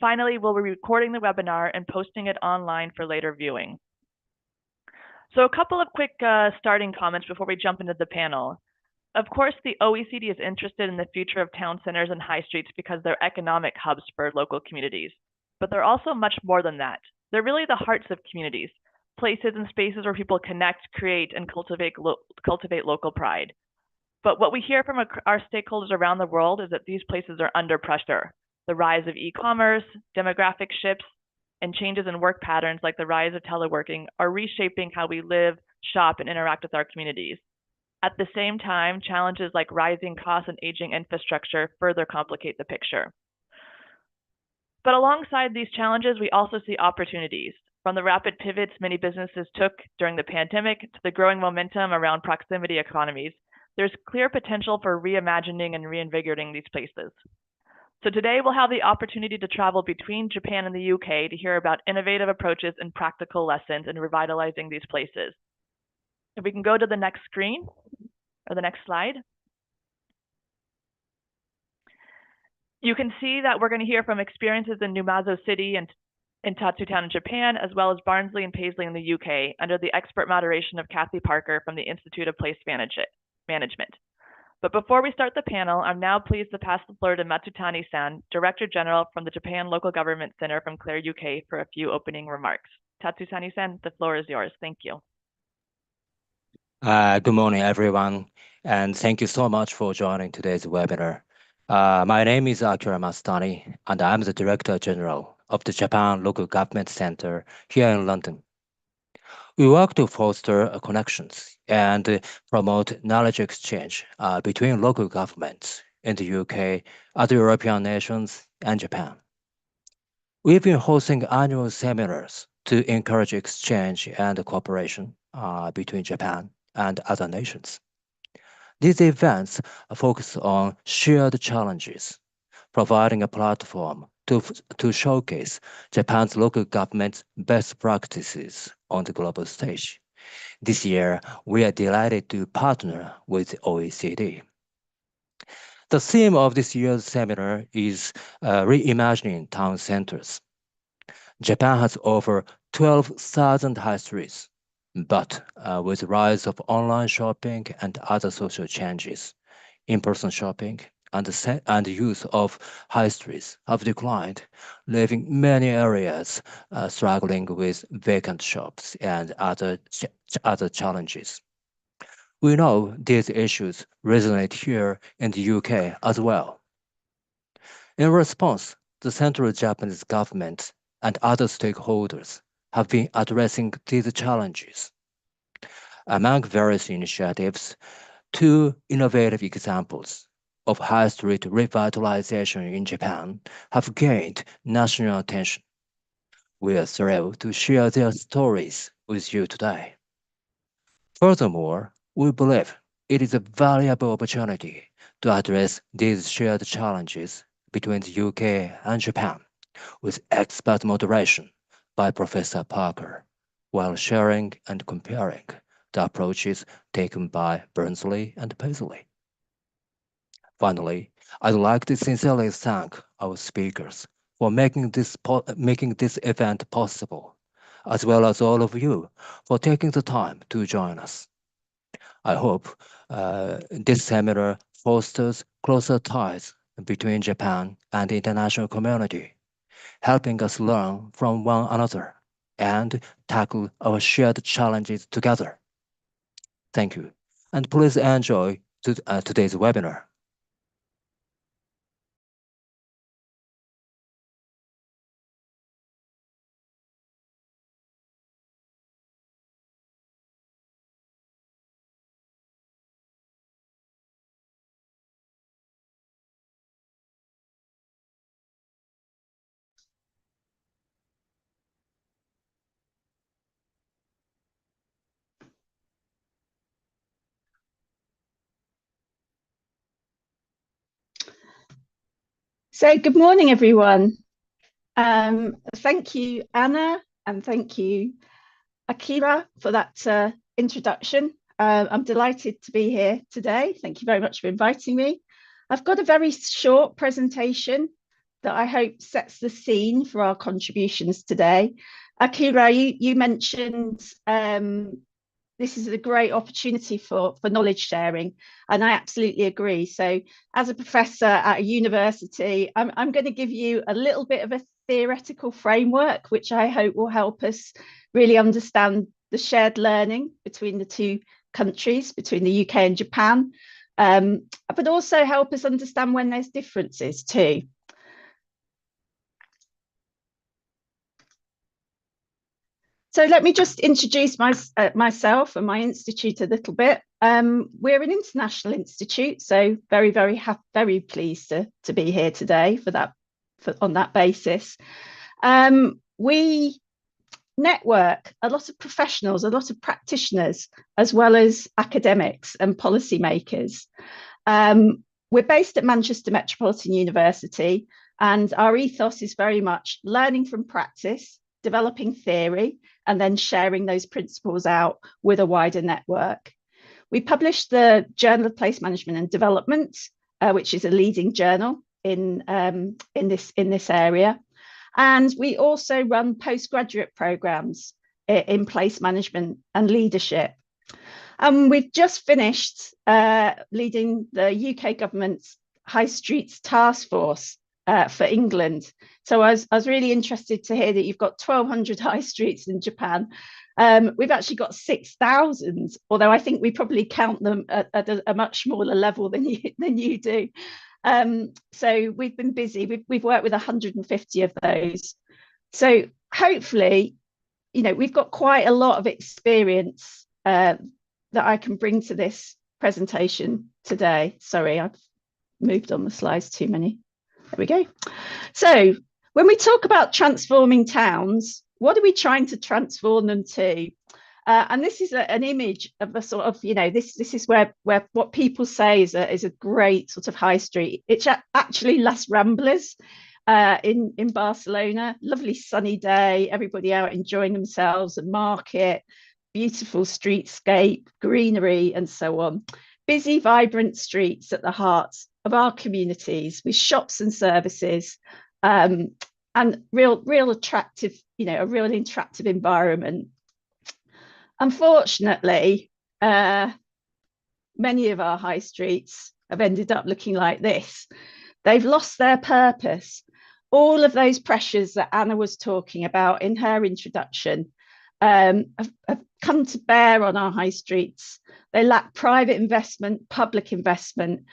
Finally, we'll be recording the webinar and posting it online for later viewing. So a couple of quick starting comments before we jump into the panel. Of course, the OECD is interested in the future of town centers and high streets because they're economic hubs for local communities. But they're also much more than that. They're really the hearts of communities, places and spaces where people connect, create, and cultivate local pride. But what we hear from our stakeholders around the world is that these places are under pressure. The rise of e-commerce, demographic shifts, and changes in work patterns like the rise of teleworking are reshaping how we live, shop, and interact with our communities. At the same time, challenges like rising costs and aging infrastructure further complicate the picture. But alongside these challenges, we also see opportunities. From the rapid pivots many businesses took during the pandemic to the growing momentum around proximity economies, there's clear potential for reimagining and reinvigorating these places. So today we'll have the opportunity to travel between Japan and the UK to hear about innovative approaches and practical lessons in revitalizing these places. If we can go to the next screen, or the next slide. You can see that we're going to hear from experiences in Numazu City and in Tatsu Town in Japan, as well as Barnsley and Paisley in the UK, under the expert moderation of Kathy Parker from the Institute of Place Management. But before we start the panel, I'm now pleased to pass the floor to Matsutani-san, Director General from the Japan Local Government Center from Clare, UK, for a few opening remarks. Tatsutani-san, the floor is yours. Thank you. Good morning, everyone, and thank you so much for joining today's webinar. My name is Akira Matsutani, and I'm the Director General of the Japan Local Government Center here in London. We work to foster connections and promote knowledge exchange between local governments in the UK, other European nations, and Japan. We've been hosting annual seminars to encourage exchange and cooperation between Japan and other nations. These events focus on shared challenges, providing a platform to showcase Japan's local government's best practices on the global stage. This year, we are delighted to partner with OECD. The theme of this year's seminar is reimagining town centers. Japan has over 12,000 high streets, but with the rise of online shopping and other social changes, in-person shopping and the use of high streets have declined, leaving many areas struggling with vacant shops and other challenges. We know these issues resonate here in the UK as well. In response, the central Japanese government and other stakeholders have been addressing these challenges. Among various initiatives, two innovative examples of high street revitalization in Japan have gained national attention. We are thrilled to share their stories with you today. Furthermore, we believe it is a valuable opportunity to address these shared challenges between the UK and Japan with expert moderation by Professor Parker, while sharing and comparing the approaches taken by Barnsley and Paisley. Finally, I'd like to sincerely thank our speakers for making this event possible, as well as all of you for taking the time to join us. I hope this seminar fosters closer ties between Japan and the international community, helping us learn from one another and tackle our shared challenges together. Thank you, and please enjoy today's webinar. So good morning, everyone. Thank you, Anna, and thank you, Akira, for that introduction. I'm delighted to be here today. Thank you very much for inviting me. I've got a very short presentation, that I hope sets the scene for our contributions today. Akira, you mentioned this is a great opportunity for knowledge sharing, and I absolutely agree. So as a professor at a university, I'm going to give you a little bit of a theoretical framework, which I hope will help us really understand the shared learning between the two countries, between the UK and Japan, but also help us understand when there's differences too. So let me just introduce myself and my institute a little bit. We're an international institute, so very pleased to be here today on that basis. We network a lot of professionals, a lot of practitioners, as well as academics and policymakers. We're based at Manchester Metropolitan University, and our ethos is very much learning from practice, developing theory, and then sharing those principles out with a wider network. We publish the Journal of Place Management and Development, which is a leading journal in this area. And we also run postgraduate programs in place management and leadership. And we've just finished leading the UK government's High Streets Task Force for England. So I was really interested to hear that you've got 1,200 high streets in Japan. We've actually got 6,000, although I think we probably count them at a much smaller level than you do. So we've been busy. We've worked with 150 of those. So hopefully, we've got quite a lot of experience that I can bring to this presentation today. Sorry, I've moved on the slides too many. There we go. So when we talk about transforming towns, what are we trying to transform them to? And this is an image of a sort of, this is where what people say is a great sort of high street. It's actually Las Ramblas in Barcelona. Lovely sunny day, everybody out enjoying themselves, a market, beautiful streetscape, greenery, and so on. Busy, vibrant streets at the heart of our communities with shops and services, and real attractive, a really attractive environment. Unfortunately, many of our high streets have ended up looking like this. They've lost their purpose. All of those pressures that Anna was talking about in her introduction have come to bear on our high streets. They lack private investment, public investment.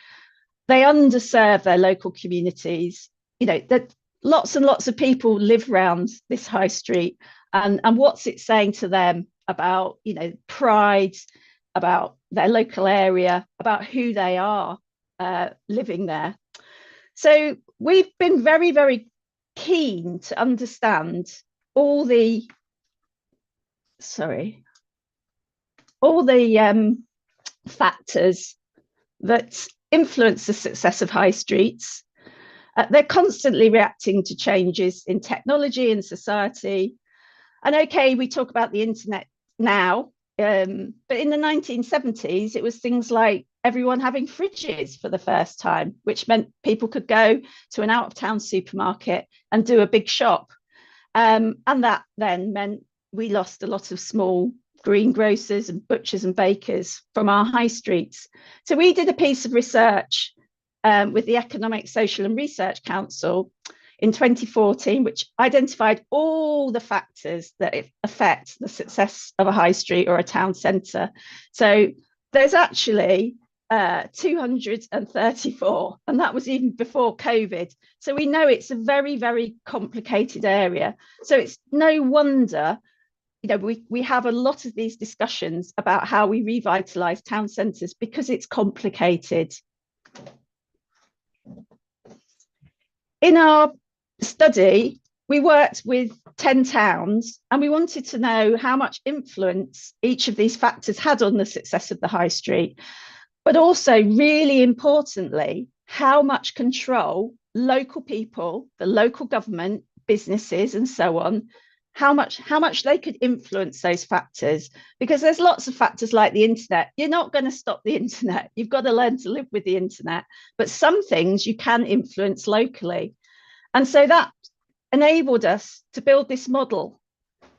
They underserve their local communities. That lots and lots of people live around this high street, and what's it saying to them about pride, about their local area, about who they are living there. So we've been very keen to understand all the factors that influence the success of high streets. They're constantly reacting to changes in technology and society. And okay, we talk about the internet now, but in the 1970s, it was things like everyone having fridges for the first time, which meant people could go to an out-of-town supermarket and do a big shop. And that then meant we lost a lot of small greengrocers and butchers and bakers from our high streets. So we did a piece of research with the Economic, Social and Research Council in 2014, which identified all the factors that affect the success of a high street or a town centre. So there's actually 234, and that was even before COVID. So we know it's a very complicated area. So it's no wonder we have a lot of these discussions about how we revitalise town centres, because it's complicated. In our study, we worked with 10 towns, and we wanted to know how much influence each of these factors had on the success of the high street, but also, really importantly, how much control local people, the local government, businesses and so on, how much they could influence those factors. Because there's lots of factors like the internet. You're not going to stop the internet. You've got to learn to live with the internet. But some things you can influence locally. And so that enabled us to build this model,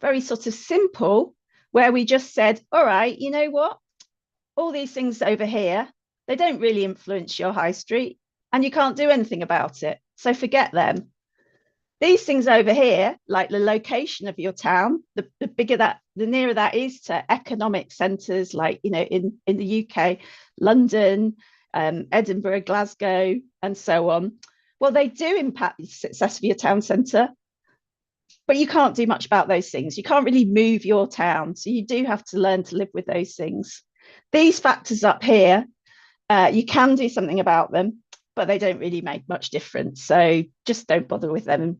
very sort of simple, where we just said, all right, you know what? All these things over here, they don't really influence your high street and you can't do anything about it. So forget them. These things over here, like the location of your town, the bigger that, the nearer that is to economic centres, like, you know, in the UK, London, Edinburgh, Glasgow, and so on. Well, they do impact the success of your town centre, but you can't do much about those things. You can't really move your town. So you do have to learn to live with those things. These factors up here, you can do something about them, but they don't really make much difference. So just don't bother with them.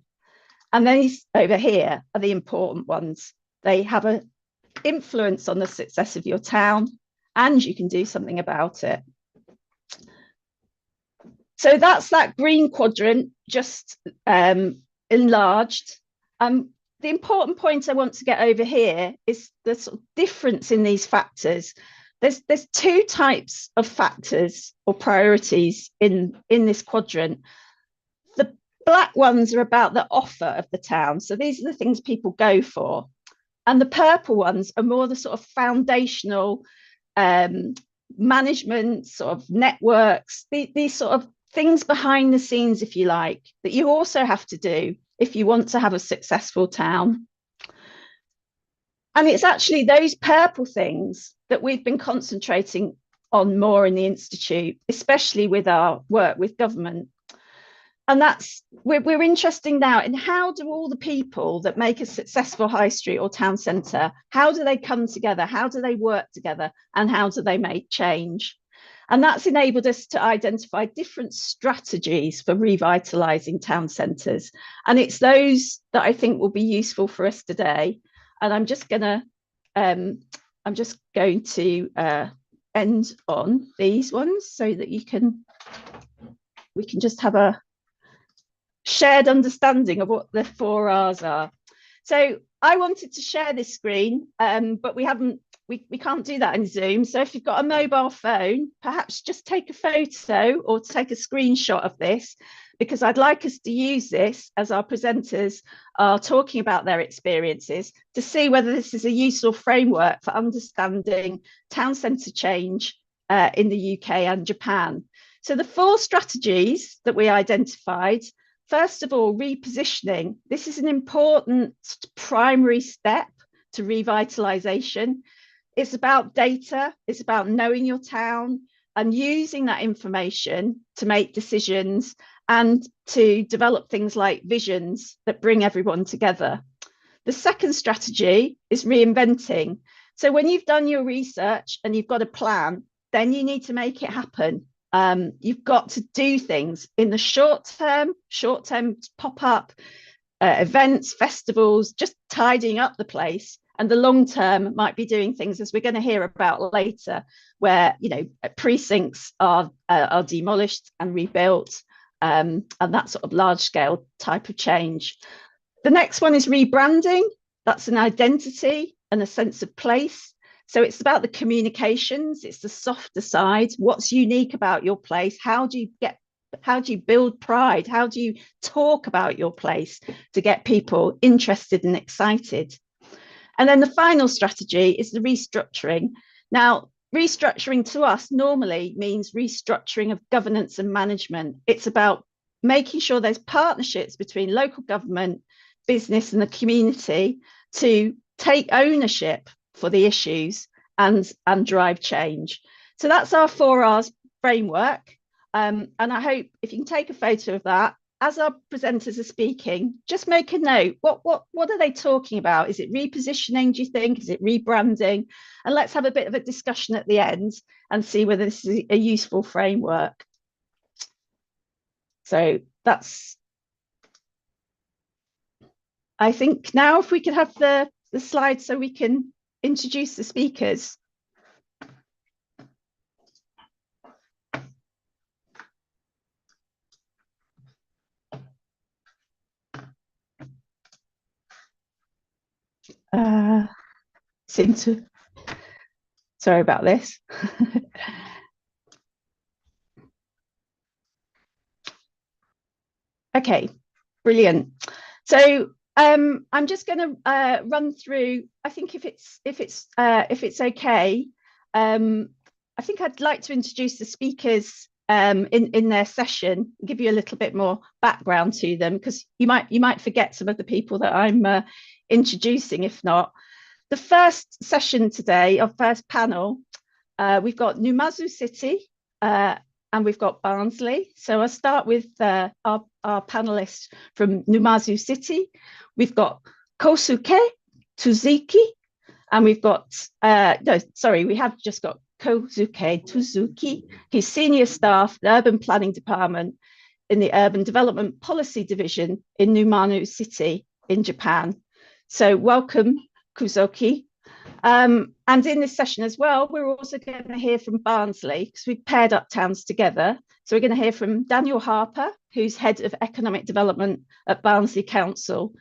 And these over here are the important ones. They have an influence on the success of your town, and you can do something about it. So that's that green quadrant just enlarged. The important point I want to get over here is the sort of difference in these factors. There's two types of factors or priorities in this quadrant. The black ones are about the offer of the town. So these are the things people go for. And the purple ones are more the sort of foundational management, sort of networks, these sort of things behind the scenes, if you like, that you also have to do if you want to have a successful town. And it's actually those purple things that we've been concentrating on more in the Institute, especially with our work with government. And that's, we're interested now in how do all the people that make a successful high street or town centre, how do they come together? How do they work together? And how do they make change? And that's enabled us to identify different strategies for revitalising town centres. And it's those that I think will be useful for us today. And I'm just going to end on these ones so that we can just have a shared understanding of what the 4 R's are. So I wanted to share this screen, but we can't do that in Zoom. So if you've got a mobile phone, perhaps just take a photo or take a screenshot of this, because I'd like us to use this as our presenters are talking about their experiences to see whether this is a useful framework for understanding town centre change in the UK and Japan. So the 4 strategies that we identified. First of all, repositioning. This is an important primary step to revitalisation. It's about data, it's about knowing your town and using that information to make decisions and to develop things like visions that bring everyone together. The second strategy is reinventing. So when you've done your research and you've got a plan, then you need to make it happen. You've got to do things in the short term pop-up events, festivals, just tidying up the place. And the long term might be doing things, as we're going to hear about later, where, you know, precincts are demolished and rebuilt, and that sort of large scale type of change. The next one is rebranding. That's an identity and a sense of place. So it's about the communications, it's the softer side. What's unique about your place? How do you build pride? How do you talk about your place to get people interested and excited? And then the final strategy is the restructuring. Now, restructuring to us normally means restructuring of governance and management. It's about making sure there's partnerships between local government, business and the community to take ownership for the issues and drive change. So that's our 4 R's framework. And I hope if you can take a photo of that, as our presenters are speaking, just make a note. What are they talking about? Is it repositioning, do you think? Is it rebranding? And let's have a bit of a discussion at the end and see whether this is a useful framework. So that's, I think now if we could have the slides so we can introduce the speakers. Sorry about this. Okay, Brilliant. So I'm just going to run through. I think if it's okay, I think I'd like to introduce the speakers in their session, give you a little bit more background to them, because you might forget some of the people that I'm introducing. If not, the first session today, our first panel, we've got Numazu City and we've got Barnsley. So I'll start with our panelists from Numazu City. We've got Kosuke Tsuzuki, and we've got, we have just got Kosuke Tsuzuki. He's Senior Staff, the Urban Planning Department in the Urban Development Policy Division in Numazu City in Japan. So welcome, Kuzuki. And in this session as well, we're also going to hear from Barnsley, because we've paired up towns together. So we're going to hear from Daniel Harper, who's Head of Economic Development at Barnsley Council.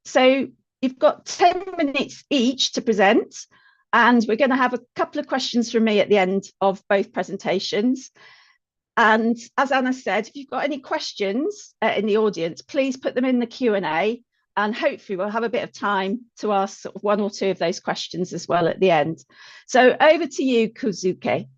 So you've got 10 minutes each to present, and we're going to have a couple of questions from me at the end of both presentations. And as Anna said, if you've got any questions in the audience, please put them in the Q&A. And hopefully we'll have a bit of time to ask sort of one or two of those questions as well at the end. So over to you, Kuzuke.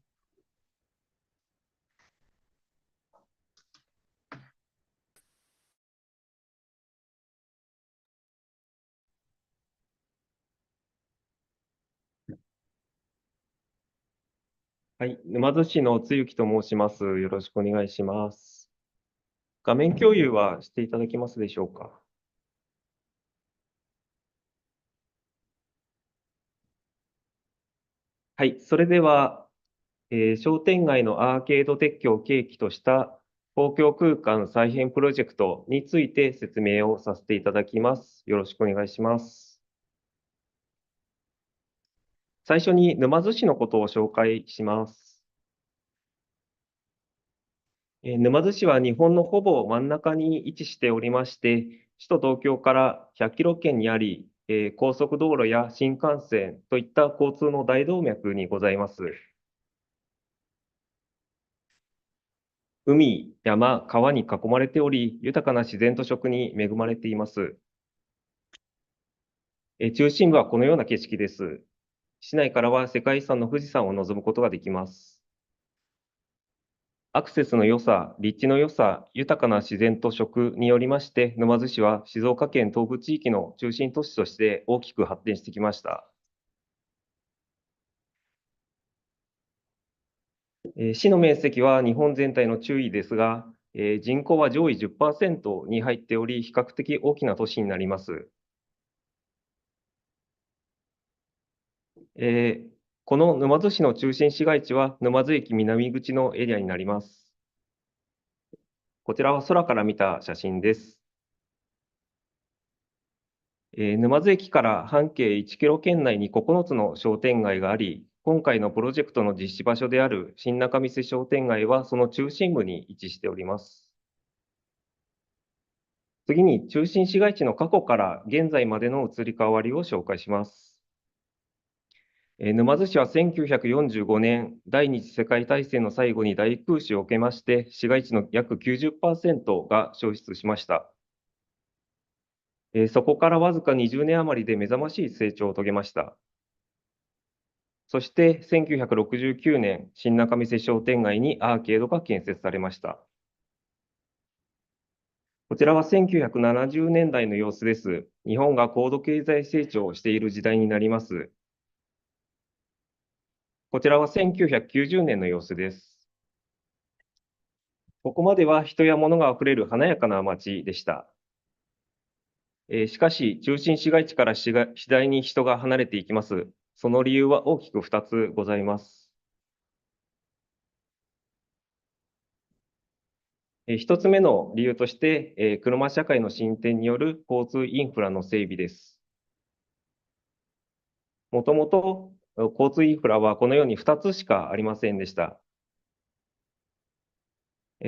はい、沼津市の津幸と申します。よろしくお願いします。画面共有はしていただけますでしょうか。はい、それでは、商店街のアーケード撤去を契機とした公共空間再編プロジェクトについて説明をさせていただきます。よろしくお願いします。最初に沼津市のことを紹介します。沼津市は日本のほぼ真ん中に位置しておりまして、首都東京から100キロ圏にあり、高速道路や新幹線といった交通の大動脈にございます。海、山、川に囲まれており、豊かな自然と食に恵まれています。中心部はこのような景色です。市内からは世界遺産の富士山を望むことができます。アクセスの良さ、立地の良さ、豊かな自然と食によりまして、沼津市は静岡県東部地域の中心都市として大きく発展してきました。市の面積は日本全体の中位ですが、人口は上位 10% に入っており、比較的大きな都市になります。この沼津市の中心市街地は沼津駅南口のエリアになります。こちらは空から見た写真です。沼津駅から半径1キロ圏内に9つの商店街があり、今回のプロジェクトの実施場所である新仲見世商店街はその中心部に位置しております。次に中心市街地の過去から現在までの移り変わりを紹介します。沼津市は1945年第二次世界大戦の最後に大空襲を受けまして、市街地の約 90% が消失しました。そこからわずか20年余りで目覚ましい成長を遂げました。そして1969年、新仲見世商店街にアーケードが建設されました。こちらは1970年代の様子です。日本が高度経済成長をしている時代になります。こちらは1990年の様子です。ここまでは人や物があふれる華やかな街でした。しかし、中心市街地から次第に人が離れていきます。その理由は大きく2つございます。1つ目の理由として、車社会の進展による交通インフラの整備です。もともと交通インフラはこのように2つしかありませんでした。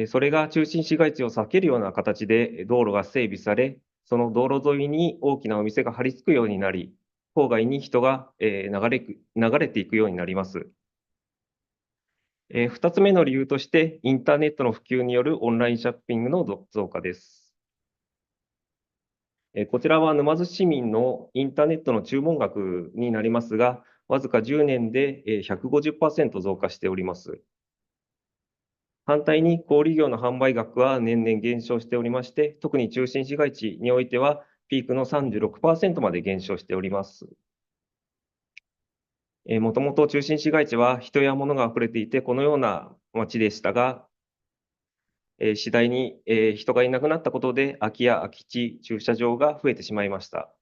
それが中心市街地を避けるような形で道路が整備され、その道路沿いに大きなお店が張り付くようになり、郊外に人が流れていくようになります。2つ目の理由として、インターネットの普及によるオンラインショッピングの増加です。こちらは沼津市民のインターネットの注文額になりますが、わずか10年で150% 増加しております。反対に小売業の販売額は年々減少しておりまして、特に中心市街地においてはピークの 36% まで減少しております。もともと中心市街地は人や物が溢れていて、このような街でしたが、次第に人がいなくなったことで、空き家、空き地、駐車場が増えてしまいました。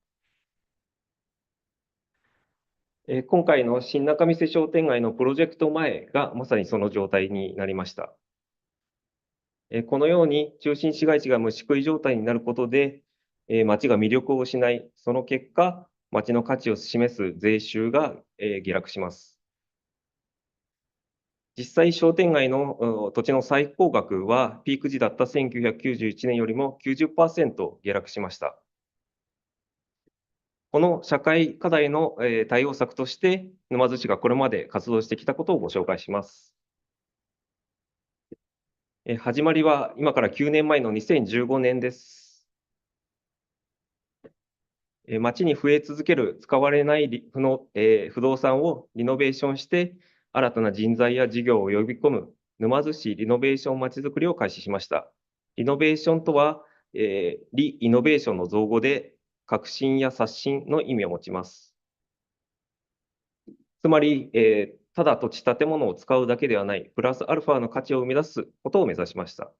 今回の新仲見世商店街のプロジェクト前がまさにその状態になりました。このように中心市街地が虫食い状態になることで、町が魅力を失い、その結果、町の価値を示す税収が下落します。実際、商店街の土地の最高額は、ピーク時だった1991年よりも 90% 下落しました。この社会課題の対応策として、沼津市がこれまで活動してきたことをご紹介します。始まりは今から9年前の2015年です。町に増え続ける使われない不動産をリノベーションして、新たな人材や事業を呼び込む沼津市リノベーションまちづくりを開始しました。リノベーションとは、リイノベーションの造語で、革新や刷新の意味を持ちます。つまり、ただ土地建物を使うだけではない、プラスアルファの価値を生み出すことを目指しました。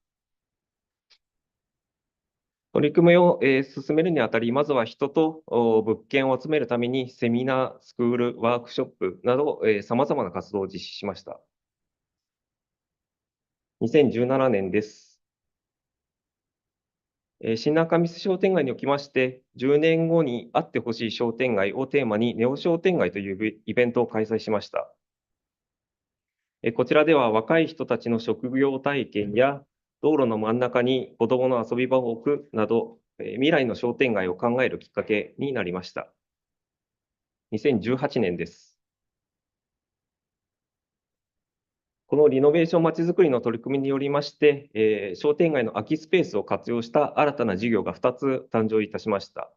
取り組みを進めるにあたり、まずは人と物件を集めるために、セミナー、スクール、ワークショップなど、さまざまな活動を実施しました。2017年です。新中見世商店街におきまして、10年後にあってほしい商店街をテーマに、ネオ商店街というイベントを開催しました。こちらでは若い人たちの職業体験や、道路の真ん中に子どもの遊び場を置くなど、未来の商店街を考えるきっかけになりました。2018年です。このリノベーションまちづくりの取り組みによりまして、商店街の空きスペースを活用した新たな事業が2つ誕生いたしました。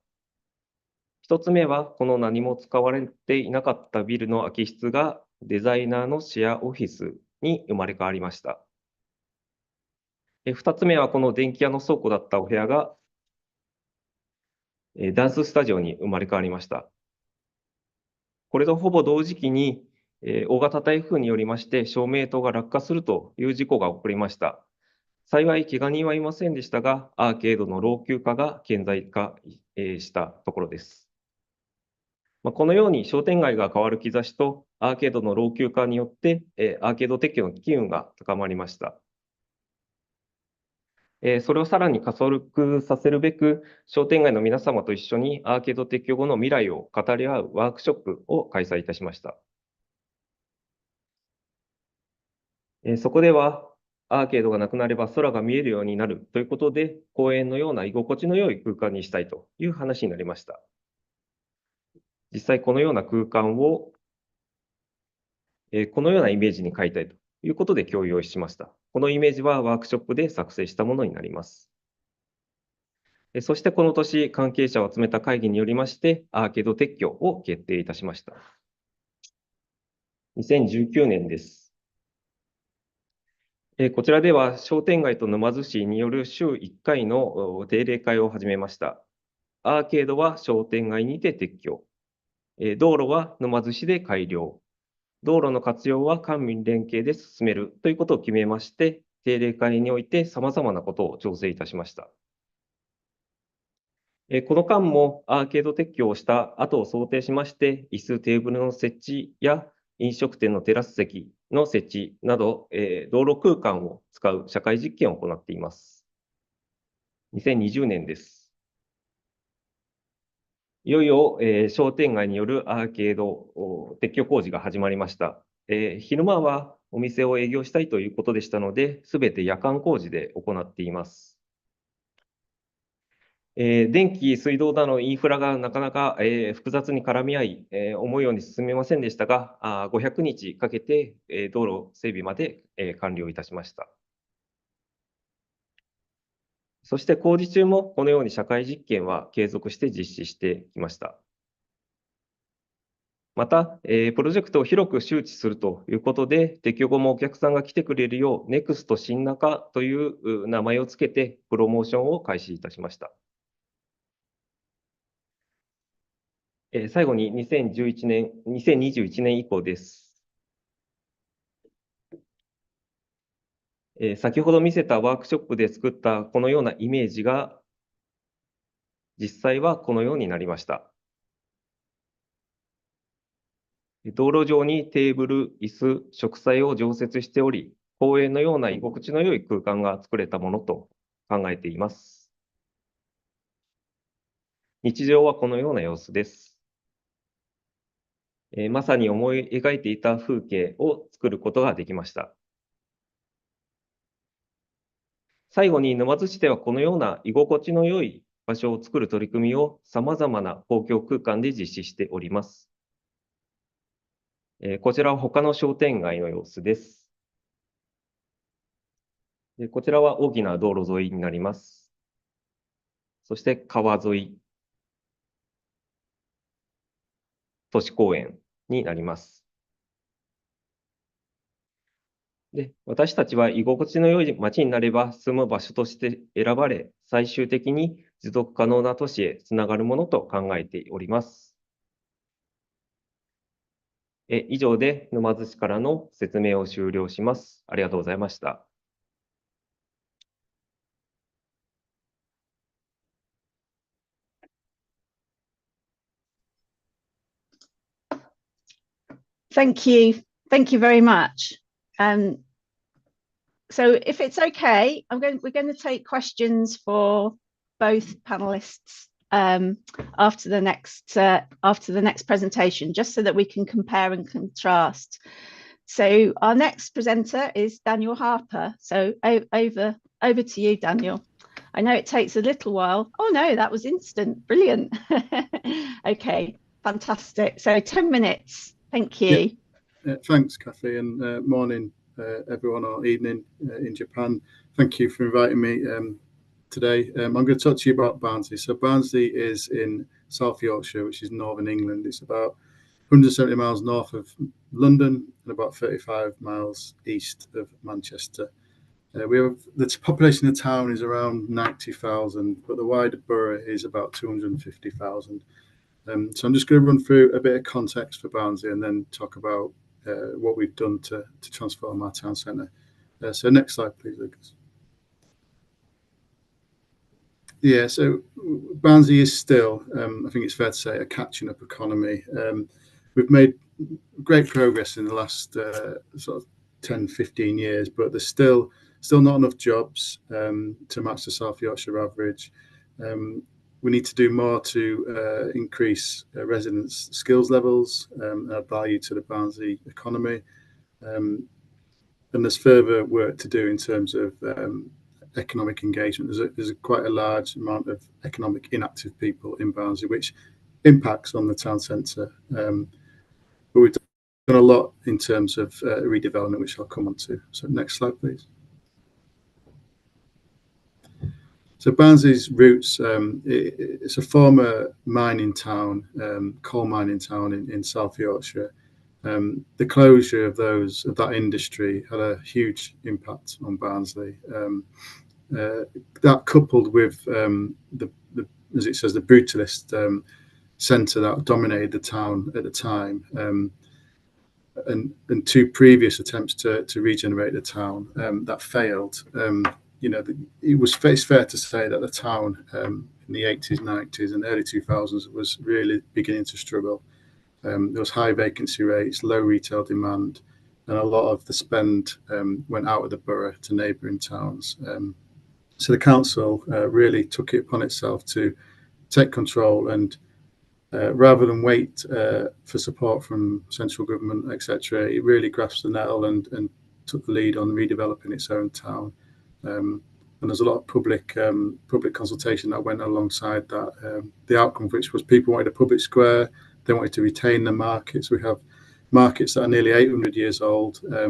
1つ目は、この何も使われていなかったビルの空き室がデザイナーのシェアオフィスに生まれ変わりました。2つ目は、この電気屋の倉庫だったお部屋がダンススタジオに生まれ変わりました。これとほぼ同時期に、大型台風によりまして照明灯が落下するという事故が起こりました。幸い、怪我人はいませんでしたが、アーケードの老朽化が顕在化したところです。このように商店街が変わる兆しとアーケードの老朽化によって、アーケード撤去の機運が高まりました。それをさらに加速させるべく、商店街の皆様と一緒にアーケード撤去後の未来を語り合うワークショップを開催いたしました。そこでは、アーケードがなくなれば空が見えるようになるということで、公園のような居心地の良い空間にしたいという話になりました。実際このような空間を、このようなイメージに変えたいということで共有をしました。このイメージはワークショップで作成したものになります。そしてこの年、関係者を集めた会議によりまして、アーケード撤去を決定いたしました。2019年です。こちらでは商店街と沼津市による週1回の定例会を始めました。アーケードは商店街にて撤去、道路は沼津市で改良、道路の活用は官民連携で進めるということを決めまして、定例会において様々なことを調整いたしました。この間もアーケード撤去をした後を想定しまして、椅子、テーブルの設置や飲食店のテラス席の設置など、道路空間を使う社会実験を行っています。2020年です。いよいよ、商店街によるアーケード撤去工事が始まりました。昼間はお店を営業したいということでしたので、すべて夜間工事で行っています。電気、水道などのインフラがなかなか複雑に絡み合い、思うように進めませんでしたが、500日かけて道路整備まで完了いたしました。そして工事中もこのように社会実験は継続して実施してきました。また、プロジェクトを広く周知するということで、撤去後もお客さんが来てくれるよう、NEXT 新中という名前をつけて、プロモーションを開始いたしました。最後に2021年以降です。先ほど見せたワークショップで作ったこのようなイメージが、実際はこのようになりました。道路上にテーブル、椅子、植栽を常設しており、公園のような居心地の良い空間が作れたものと考えています。日常はこのような様子です。まさに思い描いていた風景を作ることができました。最後に沼津市ではこのような居心地の良い場所を作る取り組みを様々な公共空間で実施しております。こちらは他の商店街の様子です。こちらは大きな道路沿いになります。そして川沿い、都市公園になります。で、私たちは居心地の良い街になれば住む場所として選ばれ、最終的に持続可能な都市へつながるものと考えております。以上で沼津市からの説明を終了します。ありがとうございました。Thank you very much. So if it's okay, we're going to take questions for both panelists after the next presentation, just so that we can compare and contrast. So our next presenter is Daniel Harper. So over to you, Daniel. I know it takes a little while. Oh no, that was instant. Brilliant. Okay, fantastic. So 10 minutes. Thank you. Yeah. Thanks, Kathy, and morning, everyone, or evening in Japan. Thank you for inviting me today. I'm going to talk to you about Barnsley. So Barnsley is in South Yorkshire, which is northern England. It's about 170 miles north of London and about 35 miles east of Manchester. The population of the town is around 90,000, but the wider borough is about 250,000. So I'm just going to run through a bit of context for Barnsley and then talk about what we've done to transform our town centre. So next slide, please, Lucas. Yeah, so Barnsley is still, I think it's fair to say, a catching up economy. We've made great progress in the last sort of 10, 15 years, but there's still not enough jobs to match the South Yorkshire average. We need to do more to increase residents' skills levels and add value to the Barnsley economy. And there's further work to do in terms of economic engagement. There's quite a large amount of economic inactive people in Barnsley, which impacts on the town centre. But we've done a lot in terms of redevelopment, which I'll come on to. So next slide, please. So Barnsley's roots, it's a former mining town, coal mining town in South Yorkshire. The closure of that industry had a huge impact on Barnsley. That coupled with as it says, the brutalist centre that dominated the town at the time, and two previous attempts to regenerate the town that failed. It's fair to say that the town in the 80s, 90s and early 2000s was really beginning to struggle. There was high vacancy rates, low retail demand, and a lot of the spend went out of the borough to neighbouring towns. So the council really took it upon itself to take control and rather than wait for support from central government, etc., it really grasped the nettle and took the lead on redeveloping its own town. And there's a lot of public consultation that went alongside that. The outcome of which was people wanted a public square. They wanted to retain the markets. We have markets that are nearly 800 years old. They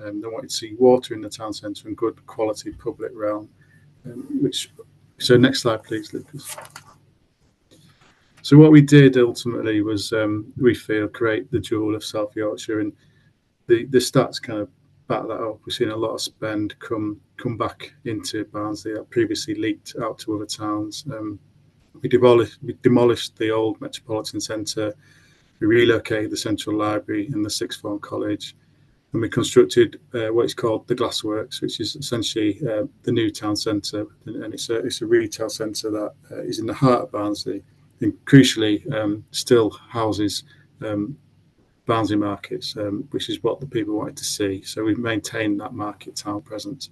wanted to see water in the town centre and good quality public realm, which So next slide, please, Lucas. So what we did ultimately was, we feel, create the jewel of South Yorkshire, and the stats kind of back that up. We've seen a lot of spend come back into Barnsley that previously leaked out to other towns. We demolished the old Metropolitan Centre. We relocated the Central Library and the Sixth Form College, and we constructed what is called the Glassworks, which is essentially the new town centre, and it's a retail centre that is in the heart of Barnsley, and crucially still houses Barnsley markets, which is what the people wanted to see. So we've maintained that market town presence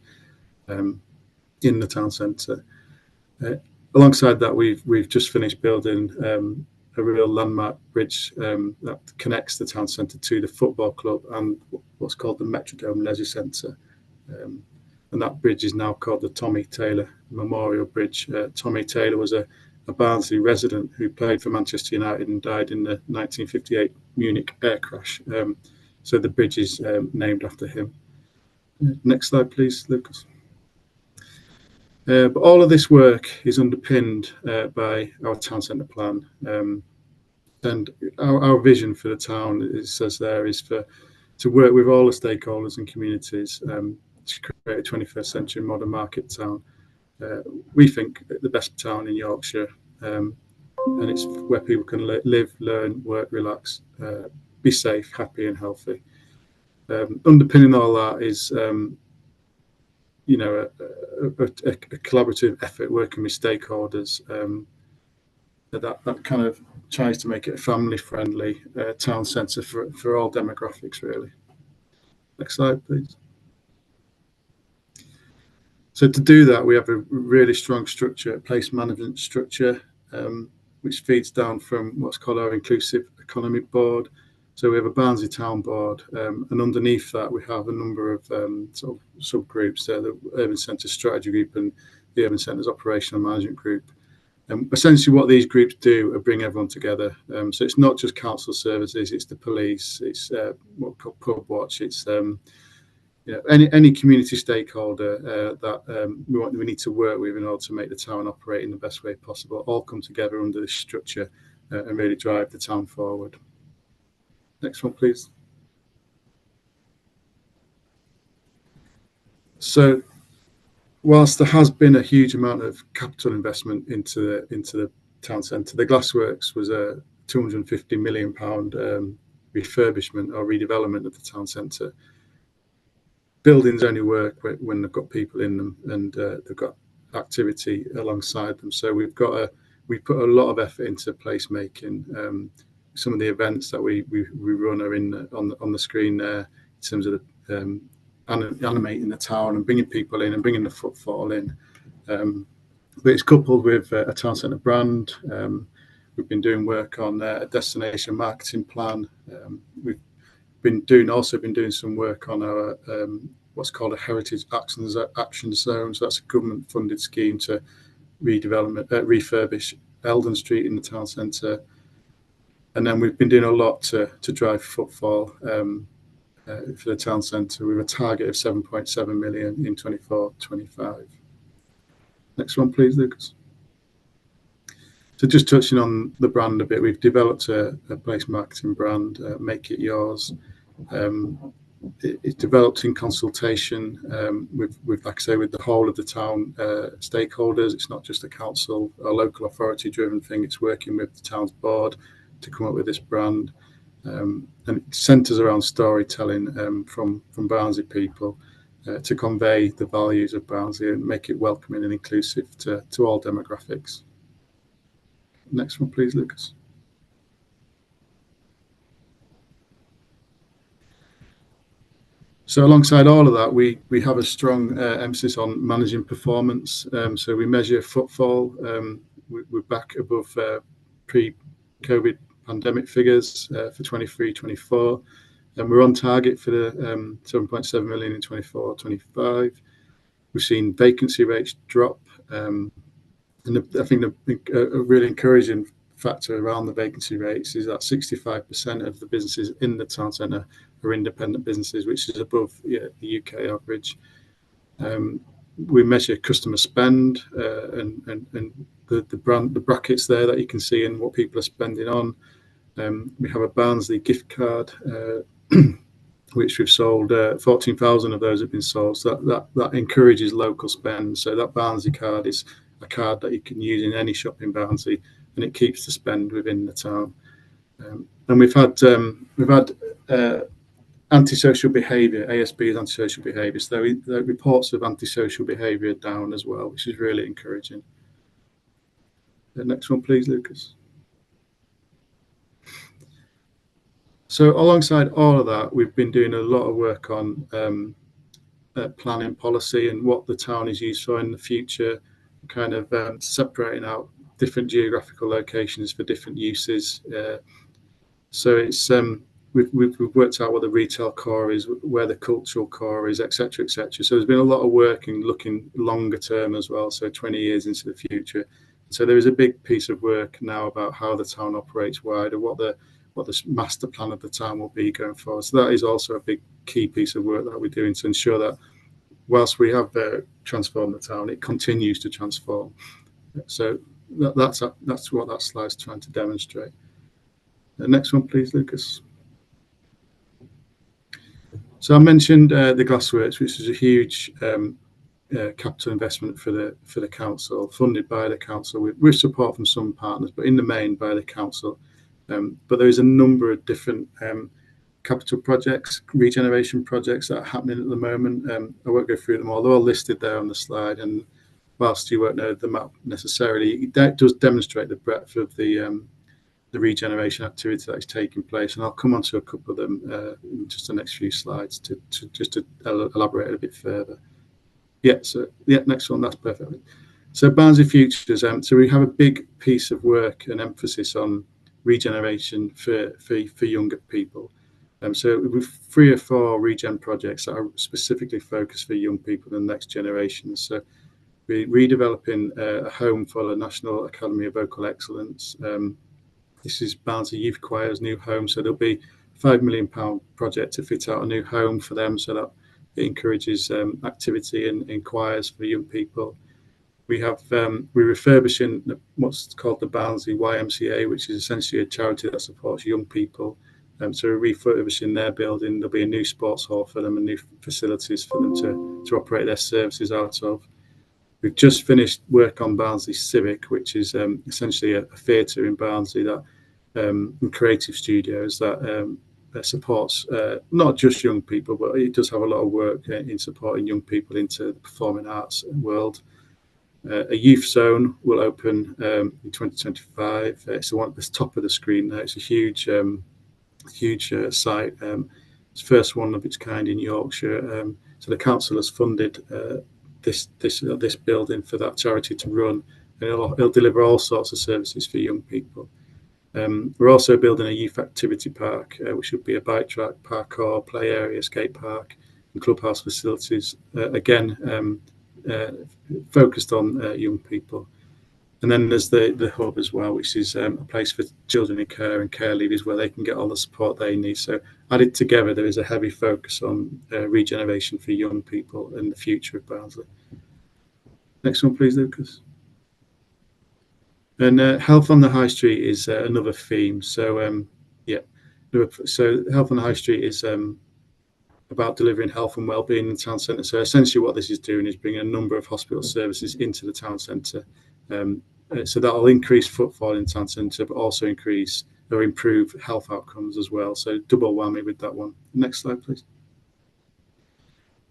in the town centre. Alongside that, we've just finished building a real landmark bridge that connects the town centre to the football club and what's called the Metrodome Leisure Centre. And that bridge is now called the Tommy Taylor Memorial Bridge. Tommy Taylor was a Barnsley resident who played for Manchester United and died in the 1958 Munich air crash. So the bridge is named after him. Next slide, please, Lucas. But all of this work is underpinned by our town centre plan. And our vision for the town, it says there, is to work with all the stakeholders and communities to create a 21st century modern market town. We think the best town in Yorkshire, and it's where people can live, learn, work, relax, be safe, happy and healthy. Underpinning all that is a collaborative effort working with stakeholders that kind of tries to make it a family-friendly town centre for all demographics, really. Next slide, please. So to do that, we have a really strong structure, a place management structure, which feeds down from what's called our Inclusive Economy Board. So we have a Barnsley Town Board, and underneath that we have a number of sort of subgroups, the Urban Centre Strategy Group and the Urban Centres Operational Management Group. Essentially what these groups do are bring everyone together. So it's not just council services, it's the police, it's what we call pub watch, it's any community stakeholder that we need to work with in order to make the town operate in the best way possible, all come together under this structure and really drive the town forward. Next one, please. So whilst there has been a huge amount of capital investment into the town centre, the Glassworks was a £250 million refurbishment or redevelopment of the town centre. Buildings only work when they've got people in them and they've got activity alongside them. So we put a lot of effort into placemaking. Some of the events that we run are on the screen there in terms of the animating the town and bringing people in and bringing the footfall in. But it's coupled with a town centre brand. We've been doing work on a destination marketing plan. We've been doing some work on our what's called a heritage action zone. So that's a government funded scheme to refurbish Eldon Street in the town centre. And then we've been doing a lot to drive footfall for the town centre with a target of 7.7 million in 24-25. Next one, please, Lucas. So just touching on the brand a bit, we've developed a place marketing brand, Make It Yours. It's developed in consultation with, like I say, with the whole of the town stakeholders. It's not just a council or local authority driven thing. It's working with the town's board to come up with this brand. And it centres around storytelling from Barnsley people to convey the values of Barnsley and make it welcoming and inclusive to all demographics. Next one, please, Lucas. So alongside all of that, we have a strong emphasis on managing performance. So we measure footfall. We're back above pre-COVID pandemic figures for 23-24, and we're on target for the 7.7 million in 24-25. We've seen vacancy rates drop, and I think a really encouraging factor around the vacancy rates is that 65% of the businesses in the town centre are independent businesses, which is above the UK average. We measure customer spend and the brackets there that you can see and what people are spending on. We have a Barnsley gift card, which we've sold. 14,000 of those have been sold. So that encourages local spend. So that Barnsley card is a card that you can use in any shop in Barnsley, and it keeps the spend within the town. And we've had antisocial behaviour, ASB's antisocial behaviour. So the reports of antisocial behaviour are down as well, which is really encouraging. The next one, please, Lucas. So alongside all of that, we've been doing a lot of work on planning policy and what the town is used for in the future, kind of separating out different geographical locations for different uses. So it's we've worked out what the retail core is, where the cultural core is, etc., etc. So there's been a lot of work in looking longer term as well, so 20 years into the future. So there is a big piece of work now about how the town operates wider, what the master plan of the town will be going forward. So that is also a big key piece of work that we're doing to ensure that whilst we have transformed the town, it continues to transform. So that's what that slide's trying to demonstrate. The next one, please, Lucas. So I mentioned the Glassworks, which is a huge capital investment for the council, funded by the council with support from some partners, but in the main by the council. But there is a number of different capital projects, regeneration projects that are happening at the moment. I won't go through them all. They're all listed there on the slide. And whilst you won't know the map necessarily, it does demonstrate the breadth of the regeneration activity that is taking place. And I'll come on to a couple of them in just the next few slides to elaborate a bit further. Next one, that's perfect. So Barnsley Futures, so we have a big piece of work and emphasis on regeneration for younger people. So we've 3 or 4 regen projects that are specifically focused for young people and the next generation. So we're redeveloping a home for the National Academy of Vocal Excellence. This is Barnsley Youth Choir's new home. So there'll be a £5 million project to fit out a new home for them so that it encourages activity in choirs for young people. We're refurbishing what's called the Barnsley YMCA, which is essentially a charity that supports young people. So we're refurbishing their building. There'll be a new sports hall for them and new facilities for them to operate their services out of. We've just finished work on Barnsley Civic, which is essentially a theatre in Barnsley that and creative studios that supports not just young people, but it does have a lot of work in supporting young people into the performing arts world. A youth zone will open in 2025. It's the one at the top of the screen there. It's a huge site. It's the first one of its kind in Yorkshire. So the council has funded this building for that charity to run, and it'll deliver all sorts of services for young people. We're also building a youth activity park, which would be a bike track, parkour, play area, skate park, and clubhouse facilities. Again, focused on young people. And then there's the hub as well, which is a place for children in care and care leavers where they can get all the support they need. So added together, there is a heavy focus on regeneration for young people and the future of Barnsley. Next one, please, Lucas. And health on the high street is another theme. So so health on the high street is about delivering health and wellbeing in the town centre. So essentially what this is doing is bringing a number of hospital services into the town centre. So that'll increase footfall in the town centre, but also increase or improve health outcomes as well. So double whammy with that one. Next slide, please.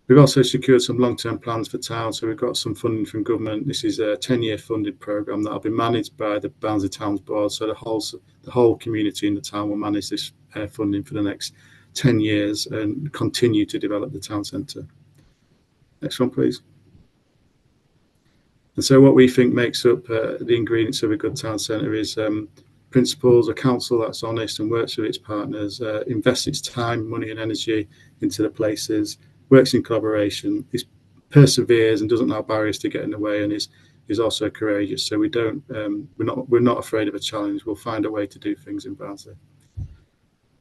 We've also secured some long-term plans for town. So we've got some funding from government. This is a 10-year funded programme that will be managed by the Barnsley Towns Board. So the whole community in the town will manage this funding for the next 10 years and continue to develop the town centre. Next one, please. And so what we think makes up the ingredients of a good town centre is principles, a council that's honest and works with its partners, invests its time, money and energy into the places, works in collaboration, perseveres and doesn't allow barriers to get in the way, and is also courageous. So we're not afraid of a challenge. We'll find a way to do things in Barnsley.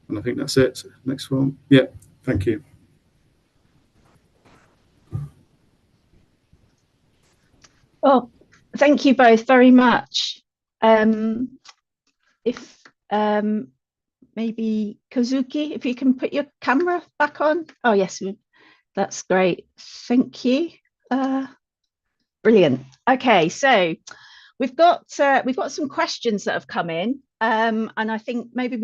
And I think that's it. Next one. Yeah, thank you. Well, thank you both very much. If maybe Kozuki, if you can put your camera back on. Oh yes, that's great. Thank you. Brilliant. Okay, so we've got some questions that have come in, and I think maybe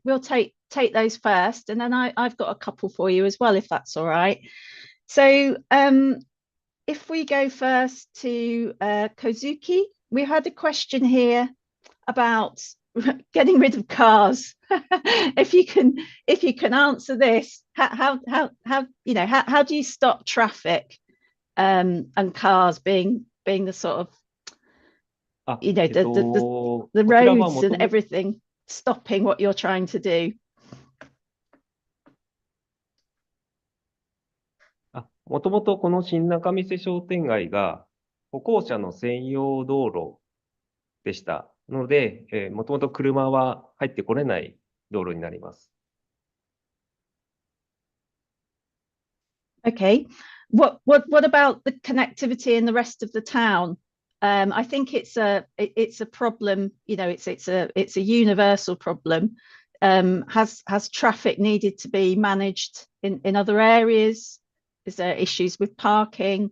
we'll take those first, and then I've got a couple for you as well, if that's all right. So if we go first to Kozuki, we had a question here about getting rid of cars. if you can answer this, how do you stop traffic and cars being the sort of the roads and everything stopping what you're trying to do? もともとこの新仲見世商店街が歩行者の専用道路でしたので、もともと車は入ってこれない道路になります。Okay. What about the connectivity in the rest of the town? I think it's a problem. It's a universal problem. Has traffic needed to be managed in other areas? Is there issues with parking?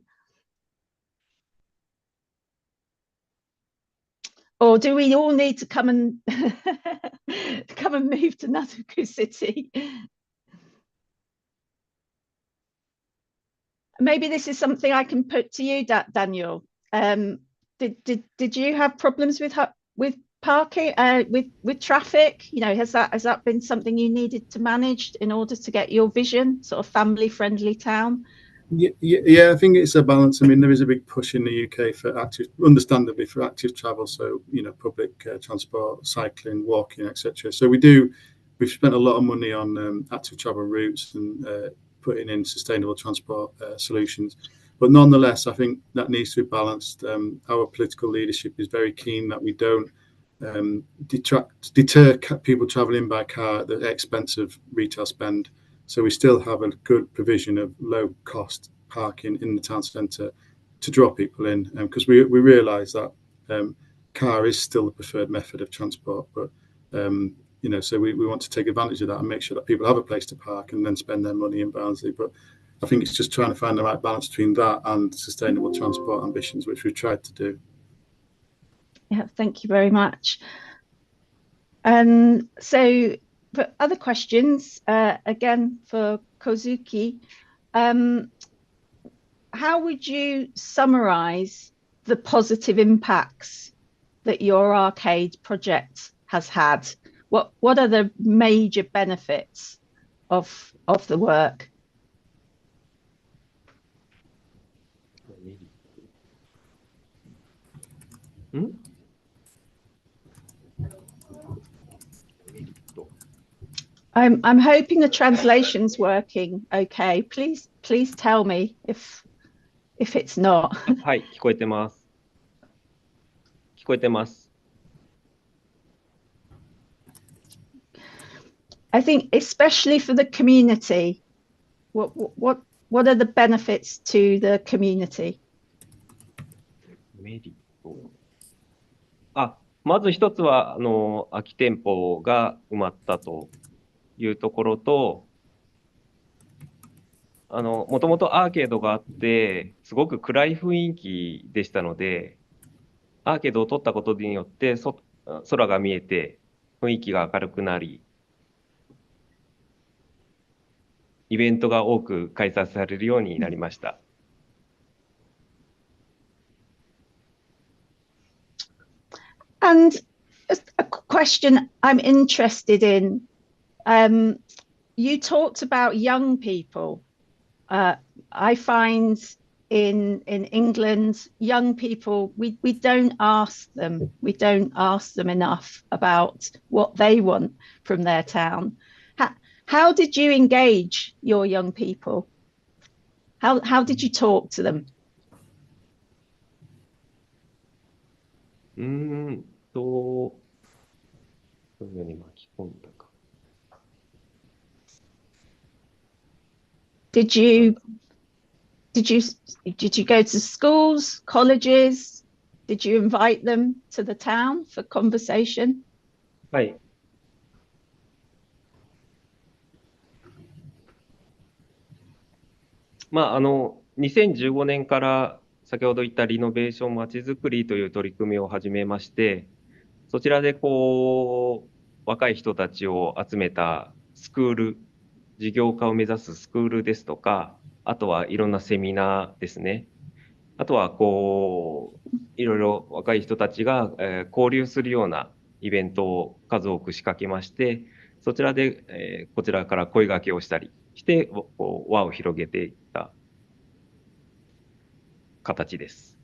Or do we all need to come and move to Nazuku City? Maybe this is something I can put to you, Daniel. Did you have problems with parking, with traffic? Has that been something you needed to manage in order to get your vision, sort of family-friendly town? Yeah, I think it's a balance. I mean, there is a big push in the UK understandably for active travel. So public transport, cycling, walking, etc. So we've spent a lot of money on active travel routes and putting in sustainable transport solutions. But nonetheless, I think that needs to be balanced. Our political leadership is very keen that we don't deter people travelling by car at the expense of retail spend. So we still have a good provision of low-cost parking in the town centre to draw people in, because we realise that car is still the preferred method of transport. But so we want to take advantage of that and make sure that people have a place to park and then spend their money in Barnsley. But I think it's just trying to find the right balance between that and sustainable transport ambitions, which we've tried to do. Yeah, thank you very much. And so for other questions, again for Kozuki, how would you summarize the positive impacts that your arcade project has had? What are the major benefits of the work? I'm hoping the translation's working okay. Please tell me if it's not. はい、聞こえてます。聞こえてます。I think especially for the community, what are the benefits to the community? メリット。まず一つは空き店舗が埋まったというところと、もともとアーケードがあってすごく暗い雰囲気でしたので、アーケードを取ったことによって空が見えて雰囲気が明るくなり、イベントが多く開催されるようになりました。And a question I'm interested in, you talked about young people. I find in England, young people, we don't ask them enough about what they want from their town. How did you engage your young people? How did you talk to them? どういうふうに巻き込んだか。Did you go to schools, colleges? Did you invite them to the town for conversation? はい。2015年から先ほど言ったリノベーションまちづくりという取り組みを始めまして、そちらで若い人たちを集めたスクール、事業化を目指すスクールですとか、あとはいろんなセミナーですね。あとはいろいろ若い人たちが、交流するようなイベントを数多く仕掛けまして、そちらで、こちらから声掛けをしたりして、輪を広げていった形です。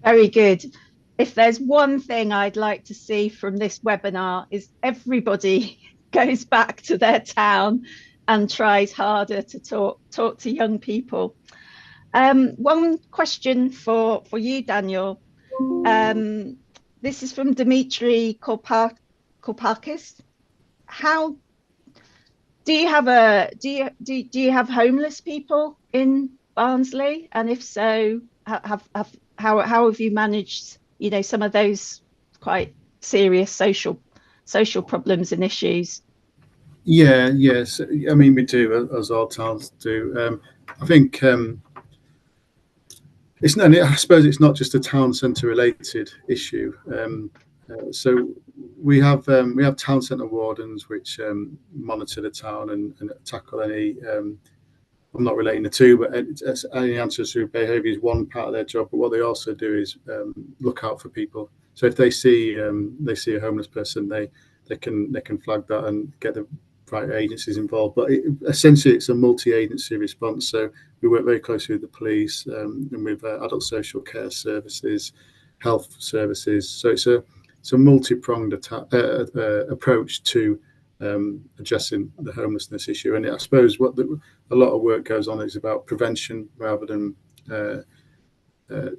Very good. If there's one thing I'd like to see from this webinar is everybody goes back to their town and tries harder to talk to young people. One question for you, Daniel. This is from Dimitri Kopakis. How do you have homeless people in Barnsley? And if so, how have you managed, some of those quite serious social problems and issues? Yes. I mean, we do, as all towns do. I think I suppose it's not just a town centre related issue. So we have town centre wardens which monitor the town and tackle any. I'm not relating the two, but any ancestry behaviour is one part of their job. But what they also do is look out for people. So if they see a homeless person, they can flag that and get the right agencies involved. But essentially, it's a multi-agency response. So we work very closely with the police and with adult social care services, health services. So it's a multi-pronged approach to addressing the homelessness issue. And I suppose a lot of work goes on is about prevention rather than